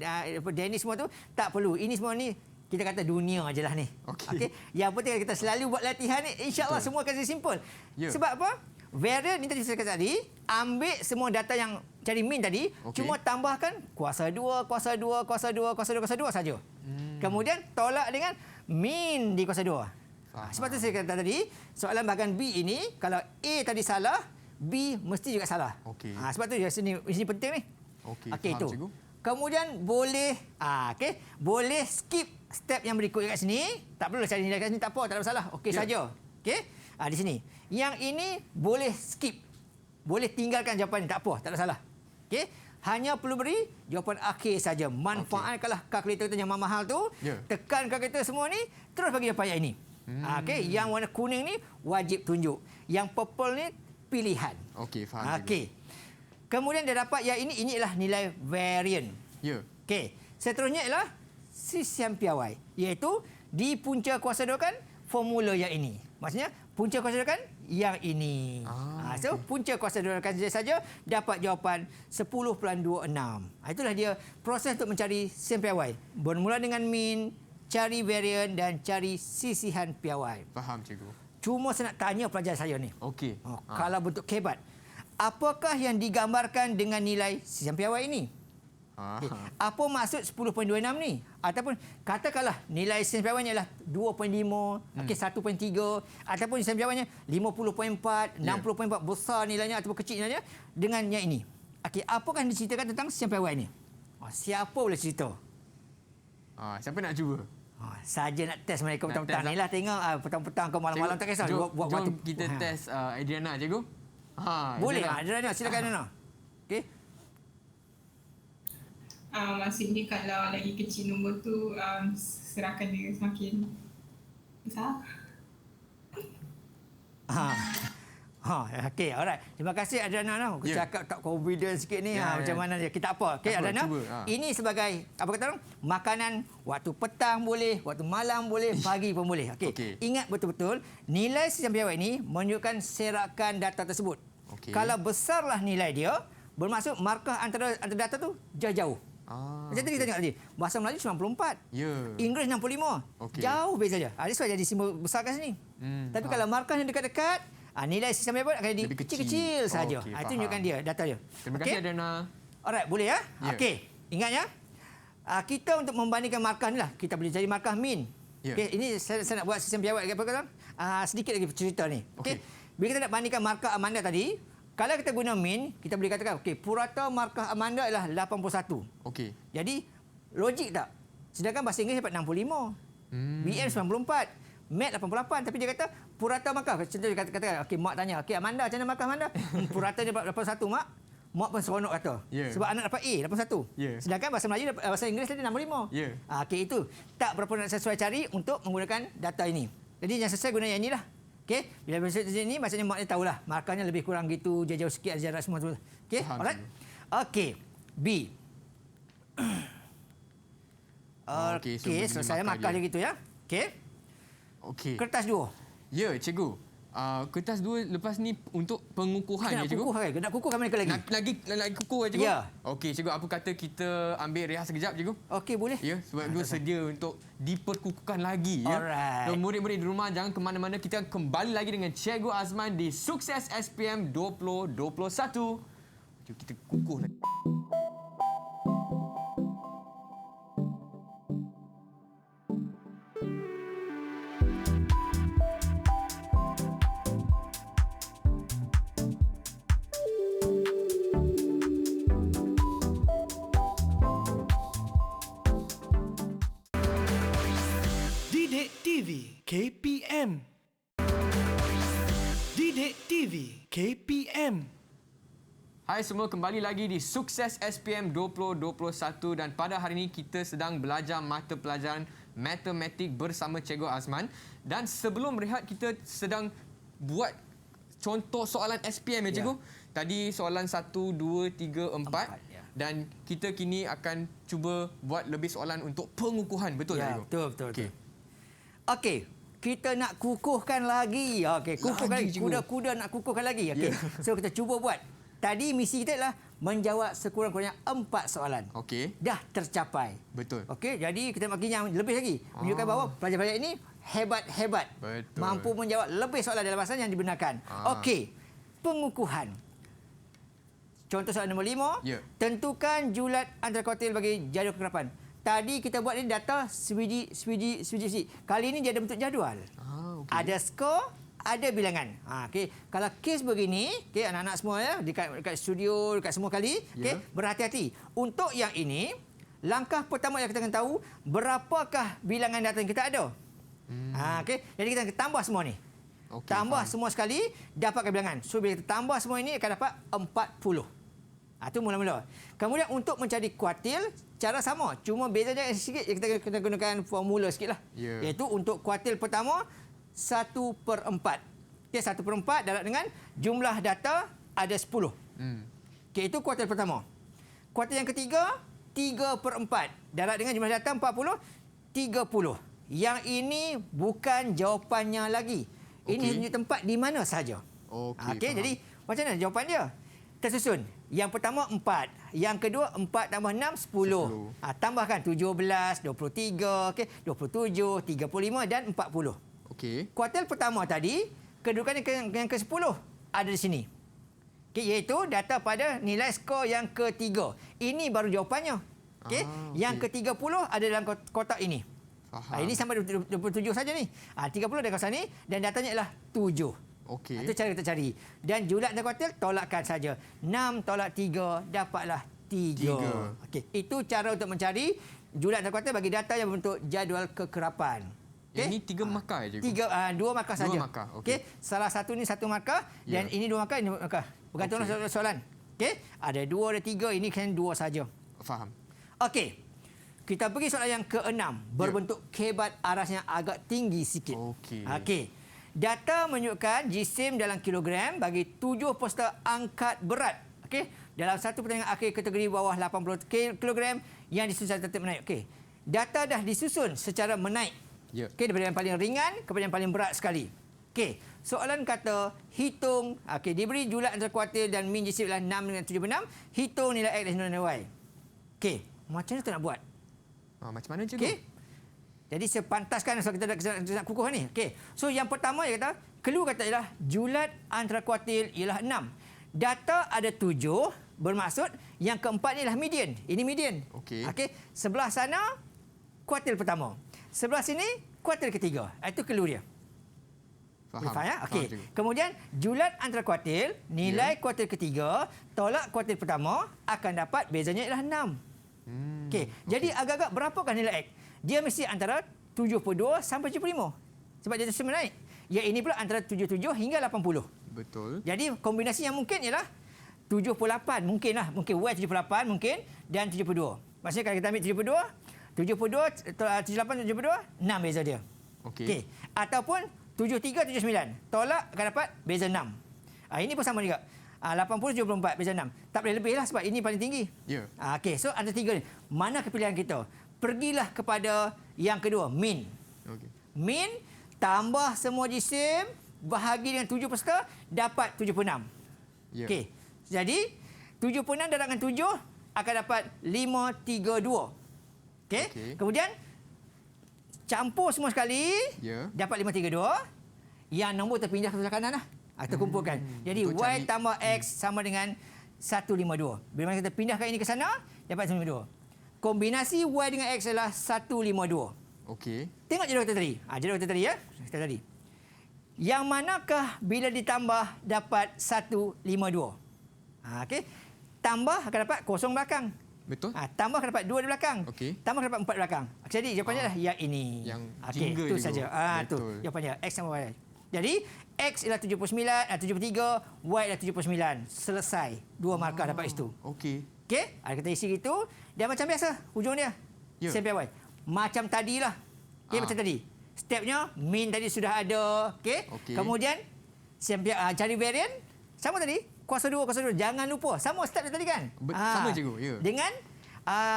Dennis semua tu tak perlu. Ini semua ni kita kata dunia ajalah ni. Okey. Yang penting kita selalu buat latihan ni, insya-Allah semua akan jadi simple. Sebab apa? Variant ni tadi saya kata tadi, ambil semua data yang cari min tadi, cuma tambahkan kuasa 2, kuasa 2, kuasa 2, kuasa 2, kuasa 2 saja. Kemudian tolak dengan min di kuasa 2. Sebab tu saya kata tadi, soalan bahagian B ini kalau A tadi salah, B mesti juga salah. Sebab tu sini penting ni. Okey, itu. Cikgu. Kemudian boleh boleh skip step yang berikut kat sini. Tak perlu cari nilai kat sini, tak apa, tak ada masalah. Okey saja. Okey. Di sini. Yang ini boleh skip. Boleh tinggalkan jawapan ni, tak apa, tak ada salah. Okey. Hanya perlu beri jawapan akhir saja. Manfaatkanlah kalkulator kita yang mahal tu. Tekan kalkulator semua ni, terus bagi jawapan yang ini. Okey, yang warna kuning ni wajib tunjuk. Yang purple ni pilihan. Okey, faham. Okey. Kemudian dia dapat yang ini ialah nilai variant. Okey. Seterusnya ialah sisian piawai, iaitu di punca kuasa 2 kan formula yang ini. Maksudnya punca kuasa 2 kan yang ini. So punca kuasa 2 kan saja dapat jawapan 10.26. Itulah dia proses untuk mencari sisian piawai. Bermula dengan min, cari variant dan cari sisihan piawai. Faham, cikgu. Cuma saya nak tanya pelajar saya ni. Okey. Kalau bentuk kebat, apakah yang digambarkan dengan nilai sisian piawai ini? Apa maksud 10.26 ni? Ataupun katakanlah nilai sisian piawainya adalah 2.5, 1.3 ataupun sisian piawainya 50.4, 60.4, besar nilainya ataupun kecil nilainya dengan yang ini. Okey, apakah yang diceritakan tentang sisian piawai ni? Siapa boleh cerita? Siapa nak cuba? Saja nak test mereka petang-petang ni lah. Tengok petang-petang ke malam-malam tak kisah. Jom kita test Adriana, cikgu. Boleh. Adriana, silakan Adriana. Okey. Maksudnya kalau lagi kecil nombor tu serakan dia semakin besar. Okey, alright. Terima kasih Adriana. Aku cakap tak confident sikit ni. Macam mana dia? Kita apa? Okey Adriana. Ini sebagai apa kata orang? Makanan waktu petang boleh, waktu malam boleh, pagi pun boleh. Okey. Ingat betul-betul nilai sistem piawai ini menunjukkan serakan data tersebut. Kalau besarlah nilai dia, bermaksud markah antara data tu jauh-jauh. Macam tadi kita tengok tadi. Bahasa Melayu 94. Inggeris 65. Jauh beza dia. Ini sebab jadi simbol besar kat sini. Tapi kalau markah yang dekat-dekat, nilai sistem piawai akan jadi kecil-kecil saja. Itu menunjukkan dia, data dia. Terima kasih Adriana. Alright, boleh ya? Okey. Ingat ya. Kita untuk membandingkan markah ni lah, kita boleh cari markah min. Okey, ini saya nak buat sistem piawai apa kata? Sedikit lagi cerita ni. Okey. Bila kita nak bandingkan markah Amanda tadi, kalau kita guna min, kita boleh katakan okey, purata markah Amanda ialah 81. Okey. Jadi logik tak? Sedangkan bahasa Inggeris dapat 65. BM 94. Mat 88, tapi dia kata purata markah. Contoh dia katakan okey, mak tanya, okey Amanda macam mana markah Amanda? Purata dia dapat 81 mak. Mak pun seronok kata. Sebab anak dapat A 81. Sedangkan bahasa Melayu bahasa Inggeris tadi 65. Okey, itu tak berapa nak sesuai cari untuk menggunakan data ini. Jadi yang sesuai guna yang inilah. Okey, bila masuk di sini maksudnya mak dia tahulah markahnya lebih kurang gitu, jauh-jauh sikit ada jarak semua tu. Okey, alright. Okey, B. Okey, selesai markah dia gitu ya. Okey. Okey. Kertas 2. Ya, cikgu. Kertas 2 lepas ni untuk pengukuhan ya, cikgu. Nak kukuhkan mana lagi? Lagi kukuh ya, cikgu. Ya. Okey, cikgu, apa kata kita ambil rehat sekejap, cikgu? Okey, boleh. Ya, sebab cikgu sedia untuk diperkukuhkan lagi ya. Alright. Dan murid-murid di rumah jangan ke mana-mana, kita kembali lagi dengan Cikgu Azman di Sukses SPM 2021. Jom kita kukuh lagi. Didik TV KPM. Didik TV KPM. Hai semua, kembali lagi di Sukses SPM 2021 dan pada hari ini kita sedang belajar mata pelajaran matematik bersama Cikgu Azman. Dan sebelum rehat kita sedang buat contoh soalan SPM ya, Cikgu. Tadi soalan 1, 2, 3, 4. Dan kita kini akan cuba buat lebih soalan untuk pengukuhan. Betul tak, Cikgu? Betul. Okey, kita nak kukuhkan lagi. Okey, kukuhkan lagi. Kuda-kuda nak kukuhkan lagi. Okey. So kita cuba buat. Tadi misi kita adalah menjawab sekurang-kurangnya 4 soalan. Okey. Dah tercapai. Betul. Okey, jadi kita makin yang lebih lagi. Menunjukkan bahawa pelajar-pelajar ini hebat-hebat. Betul. Mampu menjawab lebih soalan dalam masa yang dibenarkan. Okey, pengukuhan. Contoh soalan nombor 5. Tentukan julat antara kuartil bagi jadual kekerapan. Tadi kita buat ni data swidi. Kali ini dia ada bentuk jadual. Ada skor, ada bilangan. Okey, kalau kes begini, okey anak-anak semua ya dekat studio, dekat semua kali, okey, berhati-hati. Untuk yang ini, langkah pertama yang kita akan tahu berapakah bilangan data yang kita ada. Okey, jadi kita akan tambah semua ni. Tambah semua sekali, dapatkan bilangan. So bila kita tambah semua ini akan dapat 40. Itu mula-mula. Kemudian untuk mencari kuartil, cara sama. Cuma bezanya sikit, kita kena gunakan formula sikitlah. Iaitu untuk kuartil pertama, 1/4. Okey, 1/4 darab dengan jumlah data ada 10. Okey, itu kuartil pertama. Kuartil yang ketiga, 3/4. Darab dengan jumlah data 40, 30. Yang ini bukan jawapannya lagi. Ini tempat di mana saja. Okey, jadi macam mana jawapan dia? Tersusun. Yang pertama 4, yang kedua 4 tambah 6 10. Tambahkan 17, 23, okey, 27, 35 dan 40. Okey. Kuartil pertama tadi, kedudukan yang ke-10 ada di sini. Okey, iaitu data pada nilai skor yang ketiga. Ini baru jawapannya. Okey, yang ke-30 ada dalam kotak ini. Ini sampai 27 saja ni. 30 dalam kawasan ni dan datanya ialah 7. Okey. Itu cara kita cari. Dan julat dan kuartil tolakkan saja. 6 tolak 3 dapatlah 3. Okey, itu cara untuk mencari julat dan kuartil bagi data yang berbentuk jadual kekerapan. Yang ini 3 markah je. 2 markah saja. 2 markah, okey. Salah satu ni 1 markah dan ini 2 markah, ini 2 markah. Bergantung soalan. Okey, ada 2 ada 3, ini kan 2 saja. Faham. Okey. Kita pergi soalan yang ke-6, berbentuk kebat arasnya agak tinggi sikit. Okey. Okey. Data menunjukkan jisim dalam kilogram bagi 7 peserta angkat berat. Okey. Dalam satu pertandingan akhir kategori bawah 80 kg yang disusun secara tertib menaik. Okey. Data dah disusun secara menaik. Ya. Okey, daripada yang paling ringan kepada yang paling berat sekali. Okey, soalan kata hitung, okey, diberi julat antara kuartil dan min jisim adalah 6 dengan 76, hitung nilai X dan nilai Y. Okey, macam mana tu nak buat? Macam mana cikgu? Okey. Jadi sepantaskan so kita nak kukuh ni. Okey. So yang pertama dia kata, clue kata ialah julat antara kuartil ialah 6. Data ada 7, bermaksud yang keempat ni ialah median. Ini median. Okey. Okey, sebelah sana kuartil pertama. Sebelah sini kuartil ketiga. Itu clue dia. Faham. Faham ya? Okey. Faham, cikgu. Kemudian julat antara kuartil, nilai kuartil ketiga tolak kuartil pertama akan dapat bezanya ialah 6. Okey. Jadi agak-agak berapakah nilai X? Dia mesti antara 72 sampai 75. Sebab dia terus menaik. Ya ini pula antara 77 hingga 80. Betul. Jadi kombinasi yang mungkin ialah 78 mungkinlah. Mungkin Y 78 mungkin dan 72. Maksudnya kalau kita ambil 72, 78, 72, 6 beza dia. Okey. Okey. Ataupun 73, 79. Tolak akan dapat beza 6. Ini pun sama juga. 80, 74, beza 6. Tak boleh lebih lah sebab ini paling tinggi. Ya. Okey, so antara 3 ni. Mana kepilihan kita? Pergilah kepada yang kedua, min. Okey. Min tambah semua jisim bahagi dengan 7 peserta dapat 76. Ya. Okey. Jadi 76 darab dengan 7 akan dapat 532. Okey. Okey. Kemudian campur semua sekali Ya. dapat 532. Yang nombor terpindah ke sebelah kanan lah. Terkumpulkan. Jadi untuk Y cari- tambah X sama dengan 152. Bila mana kita pindahkan ini ke sana dapat 152. Kombinasi Y dengan X adalah 152. Okey. Tengok jadual kita tadi. Jadual kita tadi ya. Kita tadi. Yang manakah bila ditambah dapat 152? Okey. Tambah akan dapat kosong belakang. Betul? Tambah akan dapat 2 di belakang. Okey. Tambah akan dapat 4 di belakang. Jadi jawapannya adalah yang ini. Yang Okey, jingga itu je, saja. Guru. Tu Betul. jawapannya X sama Y. Jadi X ialah 79, 73, Y ialah 79. Selesai. 2 markah dapat itu. Okey. Okey, kita isi gitu. Dia macam biasa hujung dia. Ya. Sampai Y. Macam tadilah. Okey, macam tadi. Stepnya min tadi sudah ada. Okey. Okey. Kemudian sampai cari varian sama tadi. Kuasa 2, kuasa 2. Jangan lupa. Sama step dia tadi kan? Sama cikgu, ya. Dengan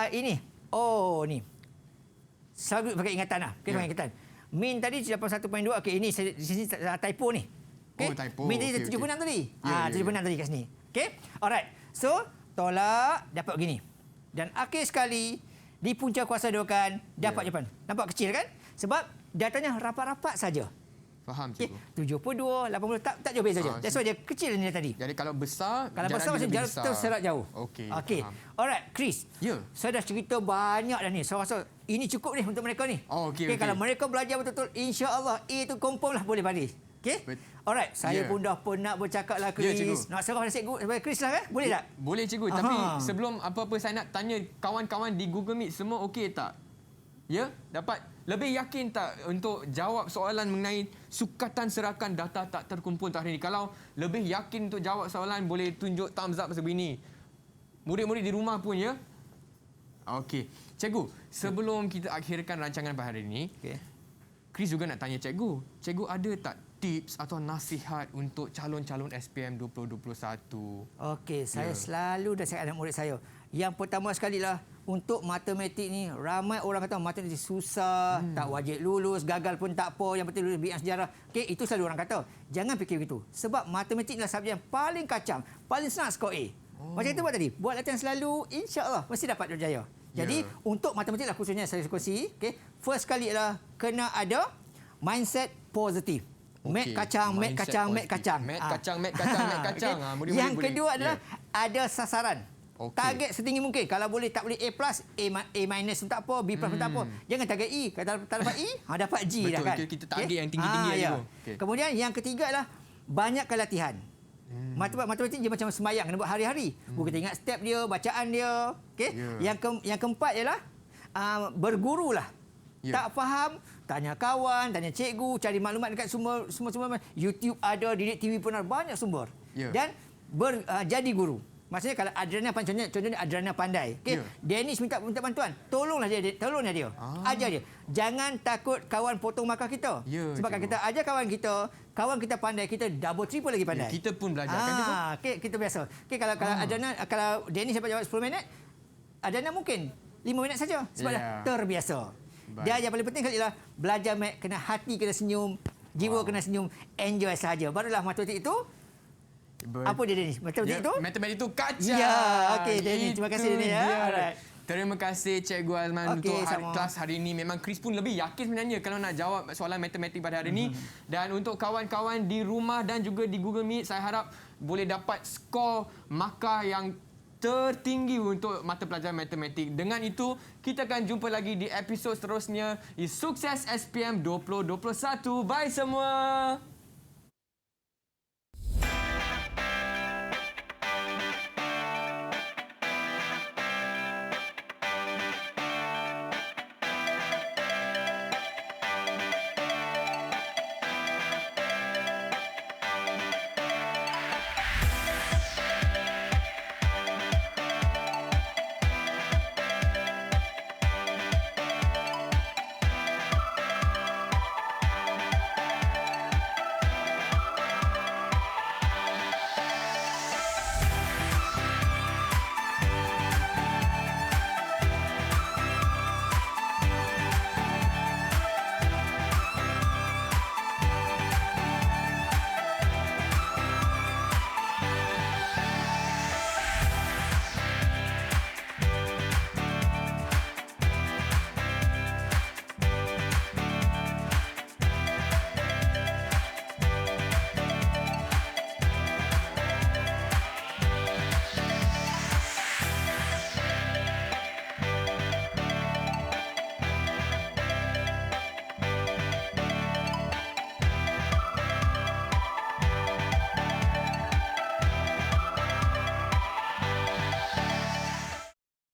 ini. Oh, ni. Selalu pakai ingatan lah. Okey, Ya. pakai ingatan. Min tadi 81.2. Okey, ini di sini typo ni. Okey. Oh, typo. Min tadi Okey, 76 tadi. Ya, ya, 76 tadi kat sini. Okey. Alright. So, tolak dapat begini. Dan akhir sekali di punca kuasa 2 kan dapat jawapan. Nampak kecil kan? Sebab datanya rapat-rapat saja. Faham Okey. cikgu. 72, 80 tak jauh beza saja. That's why dia kecil ni tadi. Jadi kalau besar, Kalau besar dia macam lebih jarak besar. terserat jauh. Okey. Okey. Faham. Alright, Chris. Ya. Saya dah cerita banyak dah ni. Saya rasa ini cukup ni untuk mereka ni. Oh, okey, okey. Kalau mereka belajar betul-betul, insya-Allah A itu confirm lah boleh balik. Okey? Alright, saya Ya. pun dah penat bercakap lah, Chris. cikgu. Nak serah pada cikgu, pada Chris lah kan? Boleh tak? Boleh cikgu, Aha. tapi sebelum apa-apa saya nak tanya kawan-kawan di Google Meet semua okey tak? Ya? Dapat lebih yakin tak untuk jawab soalan mengenai sukatan serakan data tak terkumpul hari ini? Kalau lebih yakin untuk jawab soalan, boleh tunjuk thumbs up sebegini. Murid-murid di rumah pun ya? Okey. Cikgu, sebelum kita akhirkan rancangan pada hari ini, Okey. Chris juga nak tanya cikgu. Cikgu ada tak tips atau nasihat untuk calon-calon SPM 2021? Okey, saya Ya. selalu dah cakap dengan murid saya. Yang pertama sekali lah, untuk matematik ni, ramai orang kata matematik susah, tak wajib lulus, gagal pun tak apa, yang penting lulus bidang sejarah. Okey, itu selalu orang kata. Jangan fikir begitu. Sebab matematik adalah subjek yang paling kacang, paling senang skor A. Macam itu buat tadi. Buat latihan selalu, insya-Allah mesti dapat berjaya. Jadi, untuk matematik lah khususnya saya kongsi, okey, first kali adalah kena ada mindset positif. Mat Okey, kacang, mat mindset kacang, mat positif. kacang. Mat kacang, mat kacang, mat kacang. Okey. Murid-murid Yang boleh. kedua adalah Ya. ada sasaran. Okey. Target setinggi mungkin. Kalau boleh tak boleh A+, A minus pun tak apa, B+ pun tak apa. Jangan target E. Kalau tak dapat E, dapat G dah Betul, kan. kita target yang tinggi-tinggi aja, ya. Bu. Okey. Kemudian yang ketiga adalah banyakkan latihan. Matematik dia macam sembahyang, kena buat hari-hari. Kita ingat step dia, bacaan dia. Okey. Ya. Yang keempat ialah bergurulah. Ya. Tak faham, Tanya kawan, tanya cikgu, cari maklumat dekat semua YouTube ada, Didik TV pun ada, banyak sumber. Ya. Dan jadi guru. Maksudnya kalau Adriana contohnya Adriana pandai. Okey. Ya. Dennis minta bantuan. Tolonglah dia. Ajar dia. Jangan takut kawan potong markah kita. Ya, Sebab kalau kita ajar kawan kita pandai, kita double triple lagi pandai. Ya, kita pun belajar kan cikgu. Okey, kita biasa. Okey, kalau Adriana, kalau Dennis dapat jawab 10 minit, Adriana mungkin 5 minit saja sebab dah terbiasa. Baik. Dan yang paling penting sekali ialah belajar kena hati kena senyum, jiwa kena senyum, enjoy saja. Barulah matematik itu apa dia Dennis? Matematik itu? Matematik itu kacau. Ya, okey Dennis. Terima kasih Dennis ya. Alright. Terima kasih Cikgu Alman Okey, untuk sama. kelas hari ini. Memang Chris pun lebih yakin sebenarnya kalau nak jawab soalan matematik pada hari ini. Dan untuk kawan-kawan di rumah dan juga di Google Meet, saya harap boleh dapat skor markah yang tertinggi untuk mata pelajaran matematik. Dengan itu, kita akan jumpa lagi di episod seterusnya di Sukses SPM 2021. Bye semua!